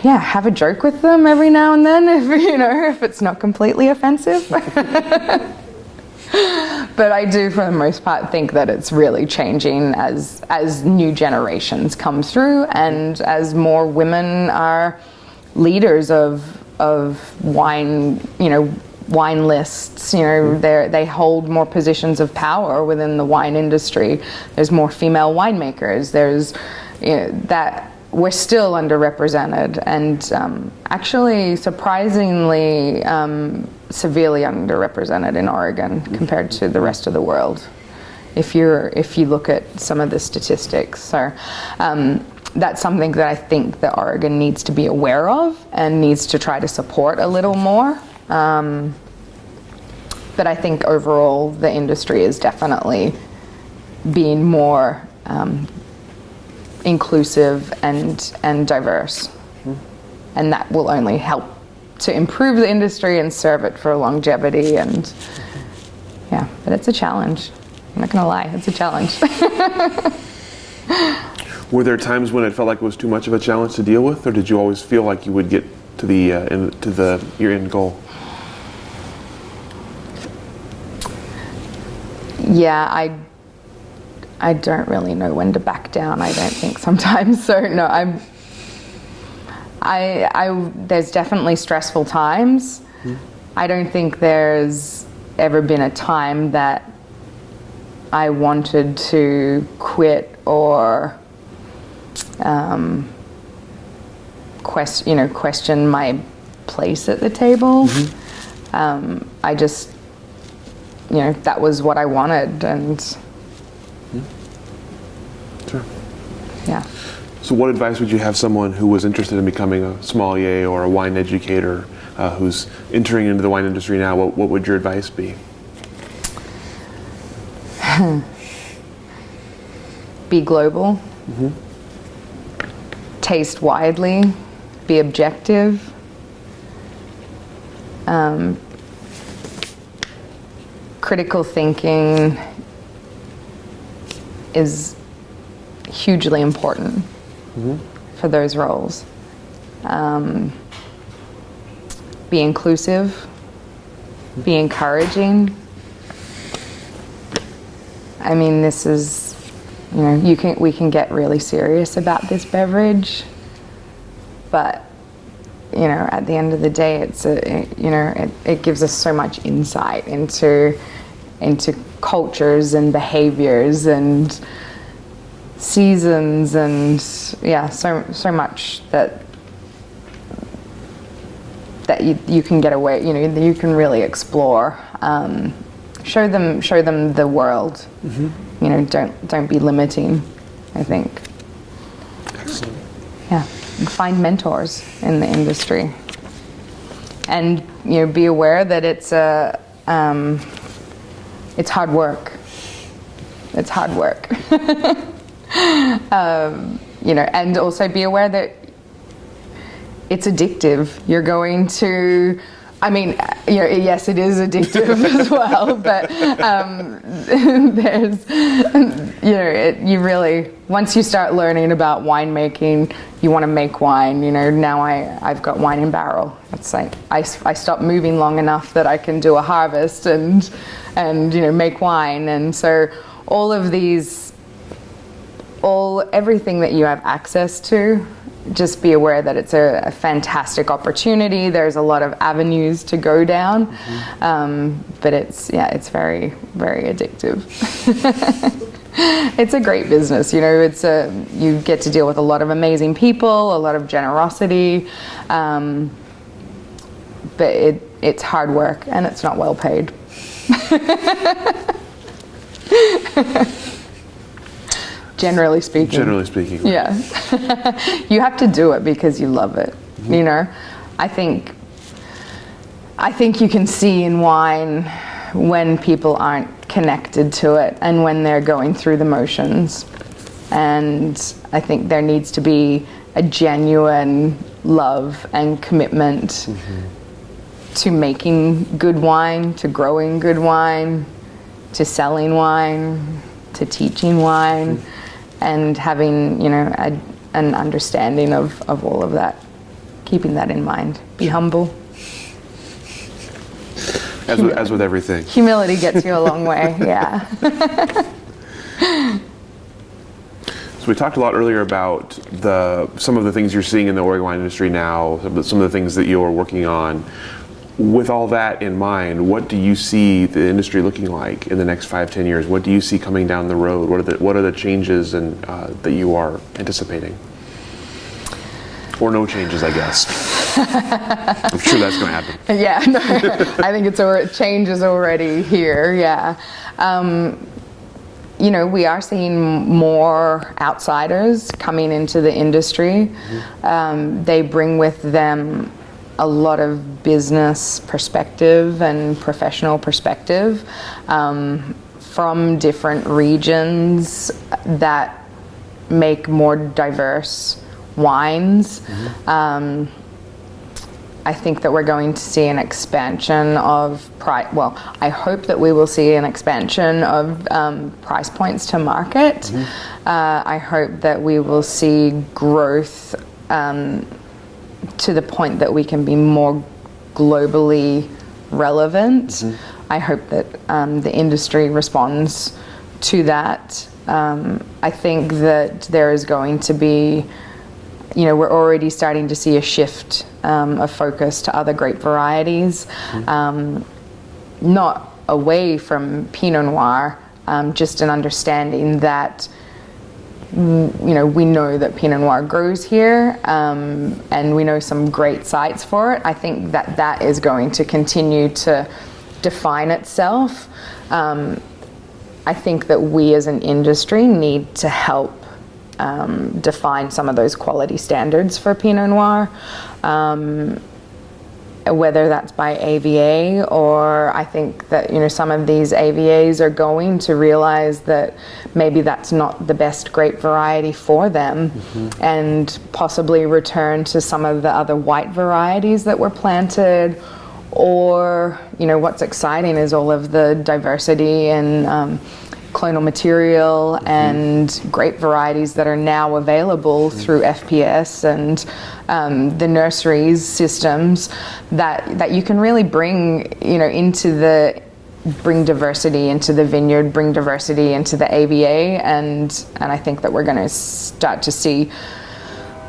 have a joke with them every now and then if it's not completely offensive. But I do, for the most part, think that it's really changing as new generations come through, and as more women are leaders of wine, wine lists. They hold more positions of power within the wine industry. There's more female winemakers. There's that. We're still underrepresented, and actually surprisingly severely underrepresented in Oregon compared to the rest of the world, if you look at some of the statistics. So that's something that I think that Oregon needs to be aware of and needs to try to support a little more. But I think overall the industry is definitely being more inclusive and diverse, and that will only help to improve the industry and serve it for longevity. And yeah, but it's a challenge. I'm not gonna lie, it's a challenge. Were there times when it felt like it was too much of a challenge to deal with, or did you always feel like you would get to your end goal? Yeah, I don't really know when to back down. I don't think sometimes. So no, there's definitely stressful times. I don't think there's ever been a time that I wanted to quit or question my place at the table. I just, that was what I wanted, and Sure. Yeah. So what advice would you have someone who was interested in becoming a sommelier or a wine educator who's entering into the wine industry now? What would your advice be? Be global. Taste widely. Be objective. Critical thinking is hugely important for those roles. Be inclusive. Be encouraging. I mean, this is, we can get really serious about this beverage, but at the end of the day, it gives us so much insight into cultures and behaviors and seasons, and so much that you can get away, you can really explore. Show them the world. Don't be limiting, I think. Excellent. Yeah, and find mentors in the industry, and be aware that it's hard work. It's hard work. And also be aware that it's addictive. You're going to, yes, it is addictive as well, but there's, you really, once you start learning about winemaking, you want to make wine. Now I've got wine in barrel. It's like I stopped moving long enough that I can do a harvest and make wine. And so all of these, everything that you have access to, just be aware that it's a fantastic opportunity. There's a lot of avenues to go down, but it's very, very addictive. It's a great business, you get to deal with a lot of amazing people, a lot of generosity, but it's hard work and it's not well paid. Generally speaking. Yeah. You have to do it because you love it. I think you can see in wine when people aren't connected to it and when they're going through the motions. And I think there needs to be a genuine love and commitment to making good wine, to growing good wine, to selling wine, to teaching wine, and having, an understanding of all of that, keeping that in mind. Be humble. As with everything. Humility gets you a long way, yeah. So we talked a lot earlier about some of the things you're seeing in the Oregon wine industry now, some of the things that you're working on. With all that in mind, what do you see the industry looking like in the next 5-10 years? What do you see coming down the road? What are the changes that you are anticipating? Or no changes, I guess. I'm sure that's going to happen. Yeah, no, I think change is already here. Yeah, we are seeing more outsiders coming into the industry. They bring with them a lot of business perspective and professional perspective from different regions that make more diverse wines. I think that we're going to see an expansion of price. Well, I hope that we will see an expansion of price points to market. I hope that we will see growth to the point that we can be more globally relevant. I hope that the industry responds to that. I think that there is going to be, we're already starting to see a shift of focus to other grape varieties, not away from Pinot Noir, just an understanding that we know that Pinot Noir grows here, and we know some great sites for it. I think that that is going to continue to define itself. I think that we as an industry need to help define some of those quality standards for Pinot Noir, whether that's by AVA, or I think that some of these AVAs are going to realize that maybe that's not the best grape variety for them, and possibly return to some of the other white varieties that were planted. Or what's exciting is all of the diversity in clonal material and grape varieties that are now available through FPS and the nurseries systems that you can really bring bring diversity into the vineyard, bring diversity into the AVA, and I think that we're going to start to see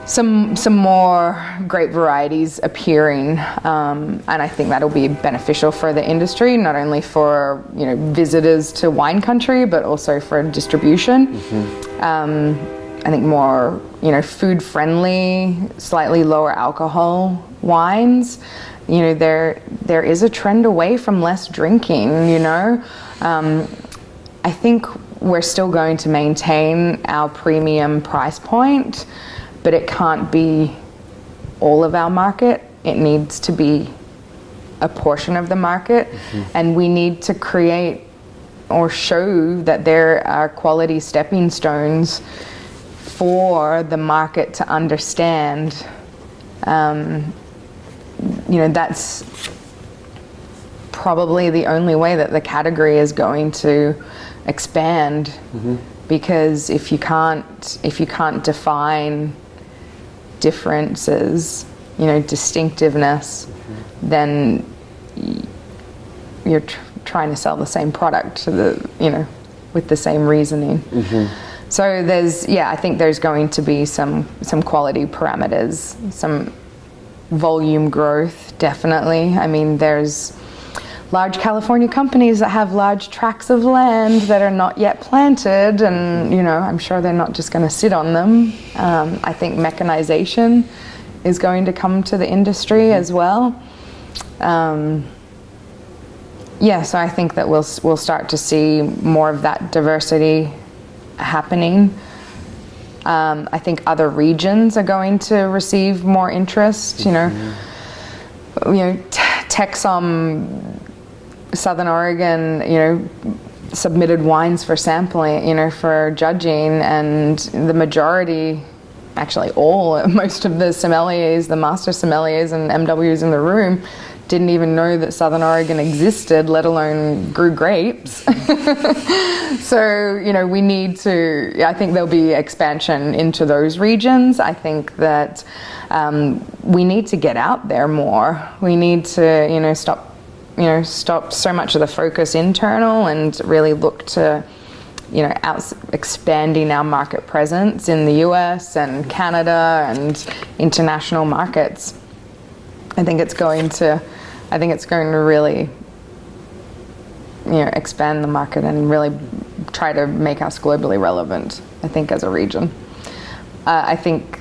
some more grape varieties appearing, and I think that'll be beneficial for the industry, not only for visitors to wine country, but also for distribution. I think more food friendly, slightly lower alcohol wines. There is a trend away from less drinking. I think we're still going to maintain our premium price point, but it can't be all of our market. It needs to be a portion of the market, and we need to create or show that there are quality stepping stones for the market to understand. That's probably the only way that the category is going to expand, because if you can't define differences, distinctiveness, then you're trying to sell the same product to with the same reasoning. So I think there's going to be some quality parameters, some volume growth, definitely. I mean, there's large California companies that have large tracts of land that are not yet planted, and I'm sure they're not just going to sit on them. I think mechanization is going to come to the industry as well. So I think that we'll start to see more of that diversity happening. I think other regions are going to receive more interest. Texom, Southern Oregon, submitted wines for sampling, for judging, and the majority, actually most of the sommeliers, the master sommeliers and MWs in the room, didn't even know that Southern Oregon existed, let alone grew grapes. So, we need to, I think there'll be expansion into those regions. I think that we need to get out there more. We need to, stop so much of the focus internal and really look to, expanding our market presence in the US and Canada and international markets. I think it's going to really, expand the market and really try to make us globally relevant, I think, as a region. I think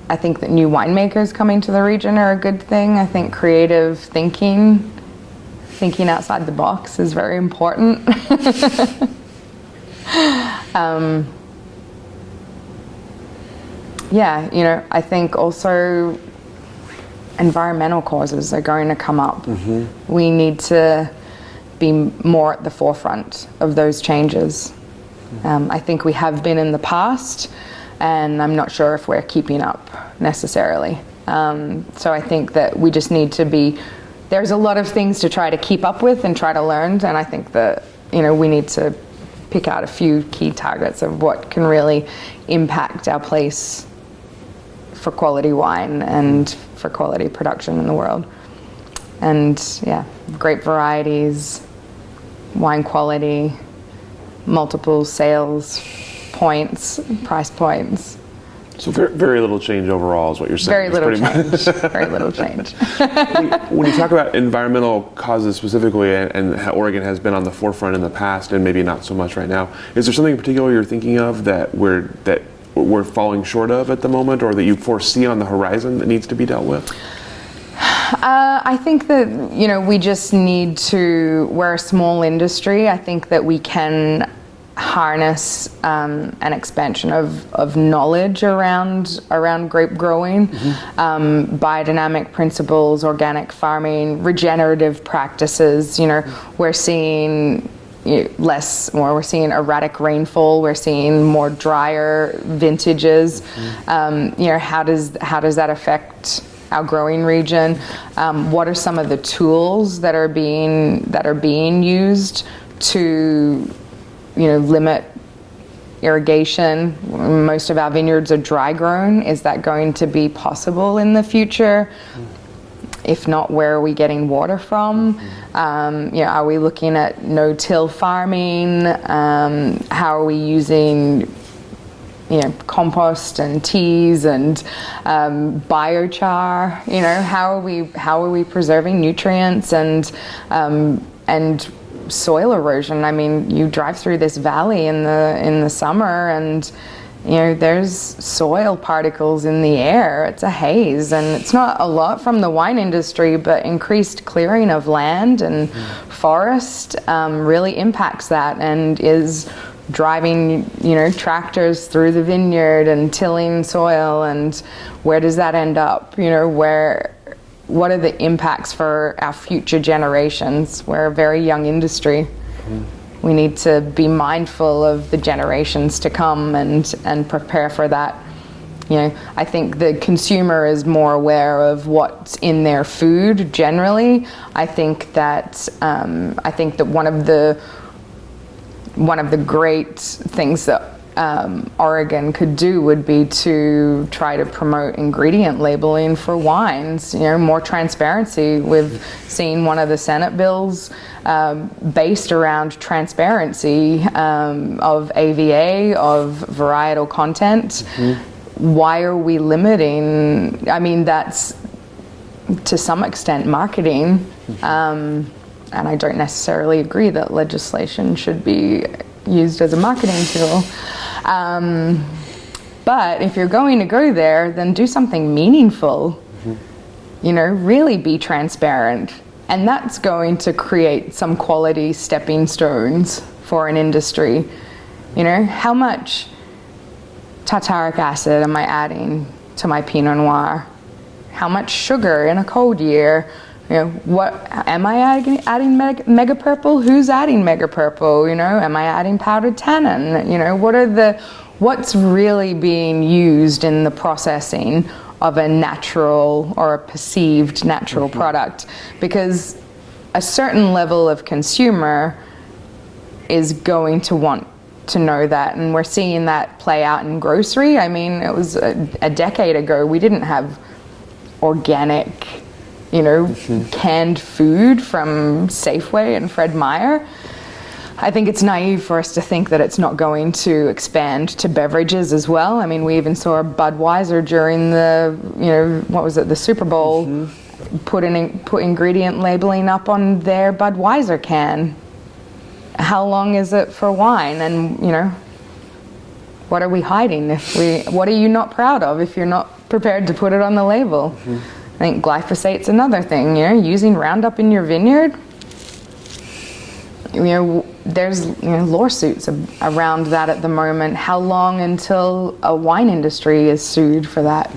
that new winemakers coming to the region are a good thing. I think creative thinking outside the box is very important. I think also environmental causes are going to come up. We need to be more at the forefront of those changes. I think we have been in the past, and I'm not sure if we're keeping up necessarily. So I think that we just need to be, there's a lot of things to try to keep up with and try to learn, and I think that, we need to pick out a few key targets of what can really impact our place for quality wine and for quality production in the world. And yeah, grape varieties, wine quality, multiple sales points, price points. So very, very little change overall is what you're saying. Very little change. Very little change. When you talk about environmental causes specifically, and how Oregon has been on the forefront in the past, and maybe not so much right now, is there something in particular you're thinking of that we're falling short of at the moment, or that you foresee on the horizon that needs to be dealt with? I think that, we just need to, we're a small industry. I think that we can harness an expansion of knowledge around grape growing, biodynamic principles, organic farming, regenerative practices. We're seeing we're seeing erratic rainfall, we're seeing more drier vintages. How does that affect our growing region? What are some of the tools that are being used to limit irrigation? Most of our vineyards are dry grown. Is that going to be possible in the future? If not, where are we getting water from? Are we looking at no-till farming? How are we using compost and teas and biochar? How are we preserving nutrients and soil erosion? I mean, you drive through this valley in the summer, and there's soil particles in the air. It's a haze, and it's not a lot from the wine industry, but increased clearing of land and forest really impacts that, and is driving tractors through the vineyard and tilling soil. And where does that end up? What are the impacts for our future generations? We're a very young industry. We need to be mindful of the generations to come and prepare for that. I think the consumer is more aware of what's in their food generally. I think that one of the great things that Oregon could do would be to try to promote ingredient labeling for wines, more transparency. We've seen one of the Senate bills based around transparency of AVA, of varietal content. Why are we limiting? I mean, that's to some extent marketing, and I don't necessarily agree that legislation should be used as a marketing tool. But if you're going to go there, then do something meaningful. Really be transparent. And that's going to create some quality stepping stones for an industry. How much tartaric acid am I adding to my Pinot Noir? How much sugar in a cold year? What am I adding mega purple? Who's adding mega purple? Am I adding powdered tannin? What's really being used in the processing of a natural or a perceived natural product? Because a certain level of consumer is going to want to know that, and we're seeing that play out in grocery. I mean, it was a decade ago we didn't have organic canned food from Safeway and Fred Meyer. I think it's naive for us to think that it's not going to expand to beverages as well. I mean, we even saw Budweiser during the, the Super Bowl, put ingredient labeling up on their Budweiser can. How long is it for wine? And, what are we hiding? What are you not proud of if you're not prepared to put it on the label? I think glyphosate's another thing, using Roundup in your vineyard. There's lawsuits around that at the moment. How long until a wine industry is sued for that?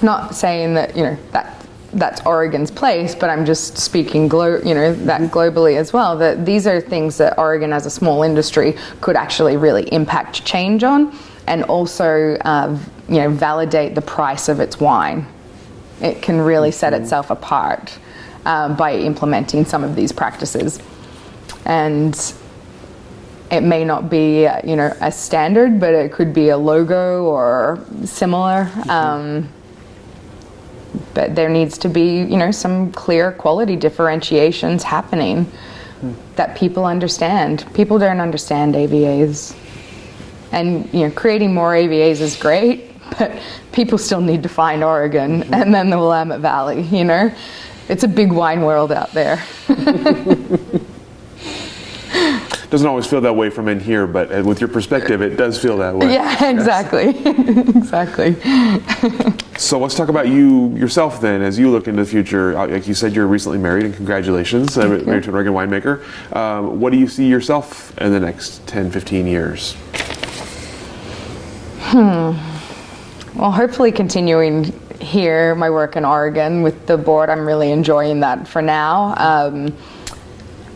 Not saying that that's Oregon's place, but I'm just speaking that globally as well, that these are things that Oregon as a small industry could actually really impact change on. and also validate the price of its wine. It can really set itself apart by implementing some of these practices. And it may not be, a standard, but it could be a logo or similar. But there needs to be, some clear quality differentiations happening that people understand. People don't understand AVAs. And, creating more AVAs is great, but people still need to find Oregon and then the Willamette Valley, It's a big wine world out there. Doesn't always feel that way from in here, but with your perspective, it does feel that way. Yeah, exactly. Exactly. So let's talk about you yourself then, as you look into the future. Like you said, you're recently married, and congratulations, married to an Oregon winemaker. What do you see yourself in the next 10, 15 years? Well, hopefully continuing here, my work in Oregon with the board. I'm really enjoying that for now.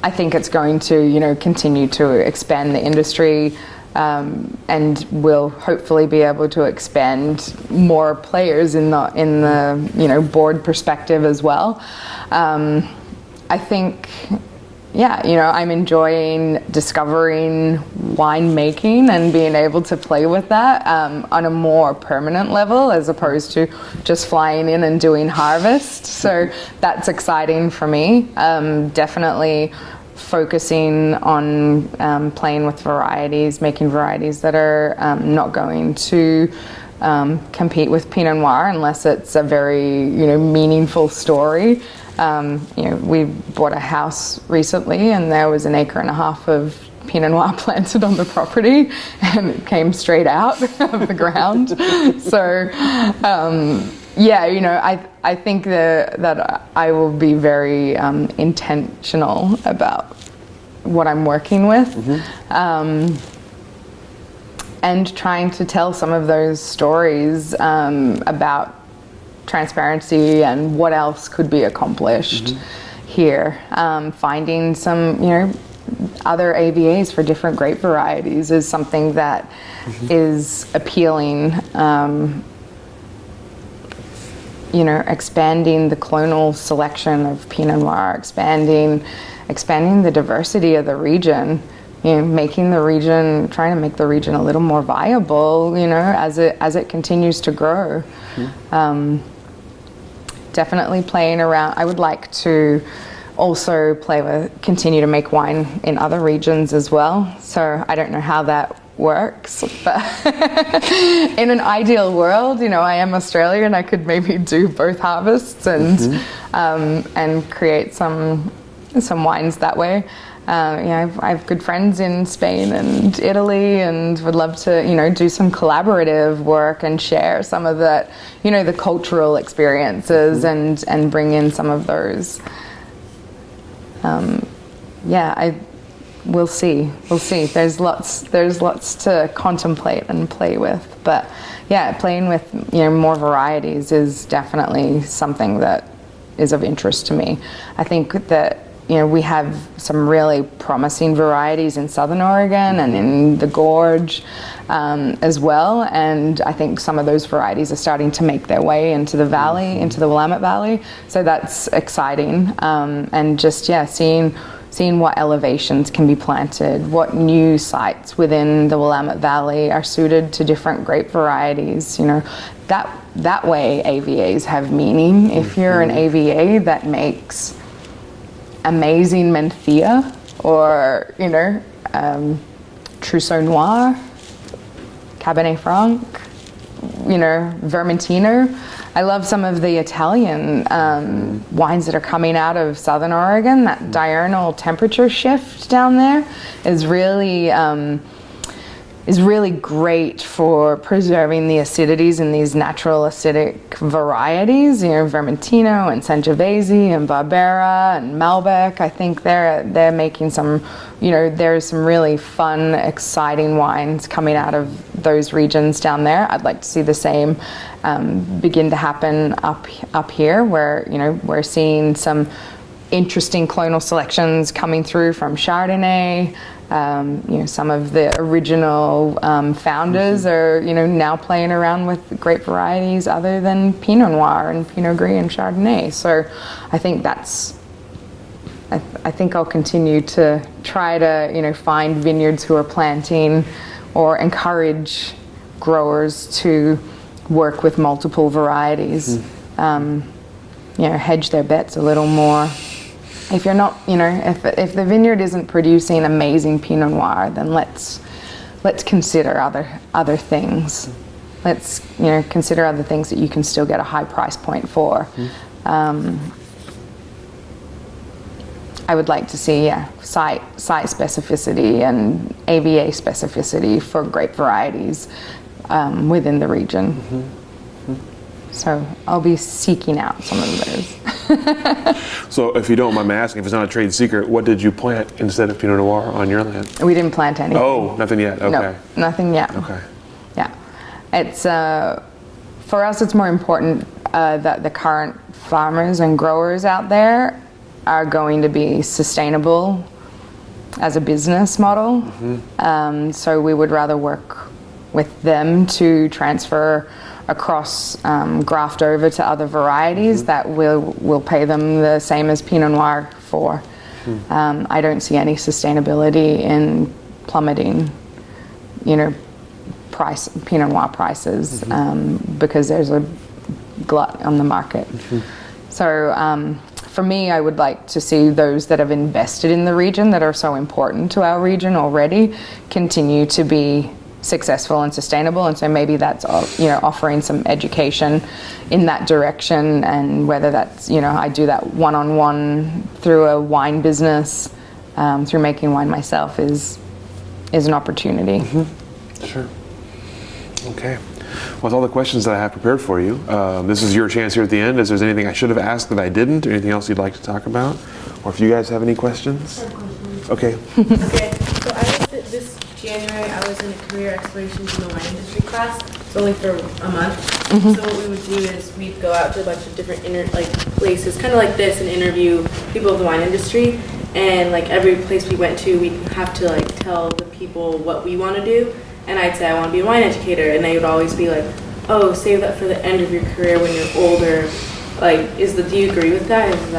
I think it's going to, continue to expand the industry, and we'll hopefully be able to expand more players in the board perspective as well. I think, I'm enjoying discovering winemaking and being able to play with that on a more permanent level, as opposed to just flying in and doing harvest. So that's exciting for me. Definitely focusing on playing with varieties, making varieties that are not going to compete with Pinot Noir unless it's a very meaningful story. We bought a house recently, and there was 1.5 acres of Pinot Noir planted on the property, and it came straight out of the ground. So, I think that I will be very intentional about what I'm working with, and trying to tell some of those stories about transparency and what else could be accomplished here. Finding some, other AVAs for different grape varieties is something that is appealing. Expanding the clonal selection of Pinot Noir, expanding the diversity of the region, making the region, trying to make the region a little more viable, as it continues to grow. Definitely playing around. I would like to also continue to make wine in other regions as well. So I don't know how that works, but in an ideal world, I am Australian. I could maybe do both harvests and create some wines that way. I have good friends in Spain and Italy, and would love to, do some collaborative work and share some of that, the cultural experiences and bring in some of those. We'll see. There's lots to contemplate and play with, but playing with more varieties is definitely something that is of interest to me. I think that we have some really promising varieties in Southern Oregon and in the Gorge as well, and I think some of those varieties are starting to make their way into the valley, into the Willamette Valley. So that's exciting, and just seeing what elevations can be planted, what new sites within the Willamette Valley are suited to different grape varieties. That way AVAs have meaning. If you're an AVA that makes amazing Menthea or Trousseau Noir, Cabernet Franc, Vermentino. I love some of the Italian wines that are coming out of Southern Oregon. That diurnal temperature shift down there is really great for preserving the acidities in these natural acidic varieties. Vermentino and Sangiovese and Barbera and Malbec. I think they're making some, there's some really fun, exciting wines coming out of those regions down there. I'd like to see the same begin to happen up here, where we're seeing some interesting clonal selections coming through from Chardonnay, Some of the original founders are, now playing around with grape varieties other than Pinot Noir and Pinot Gris and Chardonnay. So I think I think I'll continue to try to, find vineyards who are planting or encourage growers to work with multiple varieties. Hedge their bets a little more. If you're not, if the vineyard isn't producing amazing Pinot Noir, then let's consider other things. Let's consider other things that you can still get a high price point for. I would like to see site specificity and AVA specificity for grape varieties within the region. So I'll be seeking out some of those. So if you don't mind me asking, if it's not a trade secret, what did you plant instead of Pinot Noir on your land? We didn't plant anything. Oh, nothing yet. Okay. No, nothing yet. Okay. Yeah, it's for us. It's more important that the current farmers and growers out there are going to be sustainable as a business model. So we would rather work with them to transfer across graft over to other varieties that will pay them the same as Pinot Noir for. I don't see any sustainability in plummeting, Pinot Noir prices because there's a glut on the market. So for me, I would like to see those that have invested in the region that are so important to our region already continue to be successful and sustainable, and so maybe that's offering some education in that direction, and whether that's I do that one-on-one through a wine business, through making wine myself is an opportunity. Sure. Okay. Well, that's all the questions that I have prepared for you. This is your chance here at the end. Is there anything I should have asked that I didn't, or anything else you'd like to talk about, or if you guys have any questions? Okay. Okay. So this January, I was in a career explorations in the wine industry class. It's only for a month. So what we would do is we'd go out to a bunch of different places, kind of like this, and interview people of the wine industry. And every place we went to, we'd have to tell the people what we want to do. And I'd say I want to be a wine educator, and they would always be like, "Oh, save that for the end of your career when you're older." Do you agree with that? Is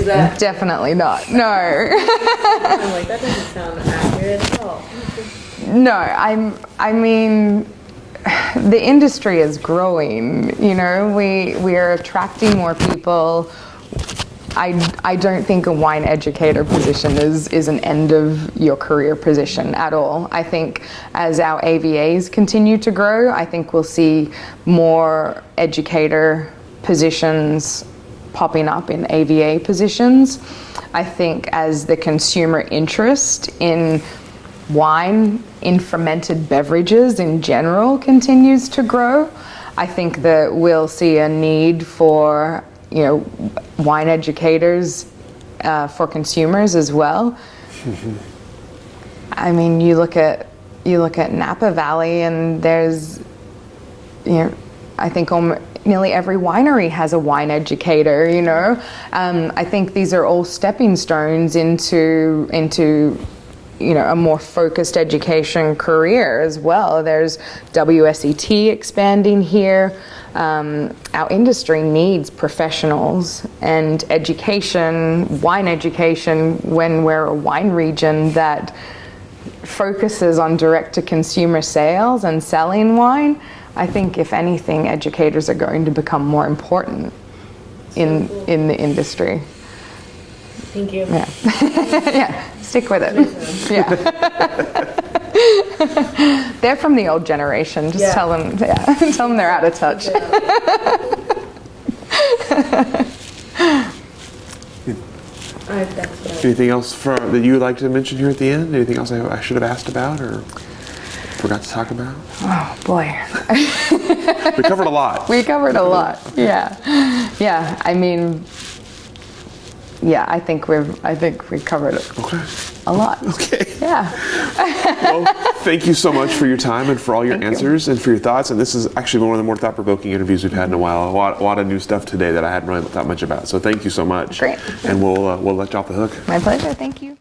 that Definitely not. No. I'm like, that doesn't sound accurate at all. No, I mean, the industry is growing. We are attracting more people. I don't think a wine educator position is an end of your career position at all. I think as our AVAs continue to grow, I think we'll see more educator positions popping up in AVA positions. I think as the consumer interest in wine, in fermented beverages in general continues to grow, I think that we'll see a need for wine educators for consumers as well. I mean, you look at Napa Valley, and there's I think nearly every winery has a wine educator. I think these are all stepping stones into a more focused education career as well. There's WSET expanding here. Our industry needs professionals and education, wine education, when we're a wine region that focuses on direct-to-consumer sales and selling wine. I think, if anything, educators are going to become more important in the industry. Thank you. Yeah. Yeah, stick with it. Yeah. They're from the old generation. Just tell them they're out of touch. Anything else that you would like to mention here at the end? Anything else I should have asked about or forgot to talk about? Oh boy. We covered a lot. Yeah. Yeah. I mean, I think we covered it. Okay. A lot. Okay. Yeah. Well, thank you so much for your time and for all your answers and for your thoughts. And this is actually one of the more thought-provoking interviews we've had in a while. A lot of new stuff today that I hadn't really thought much about. So thank you so much. Great. And we'll let you off the hook. My pleasure. Thank you.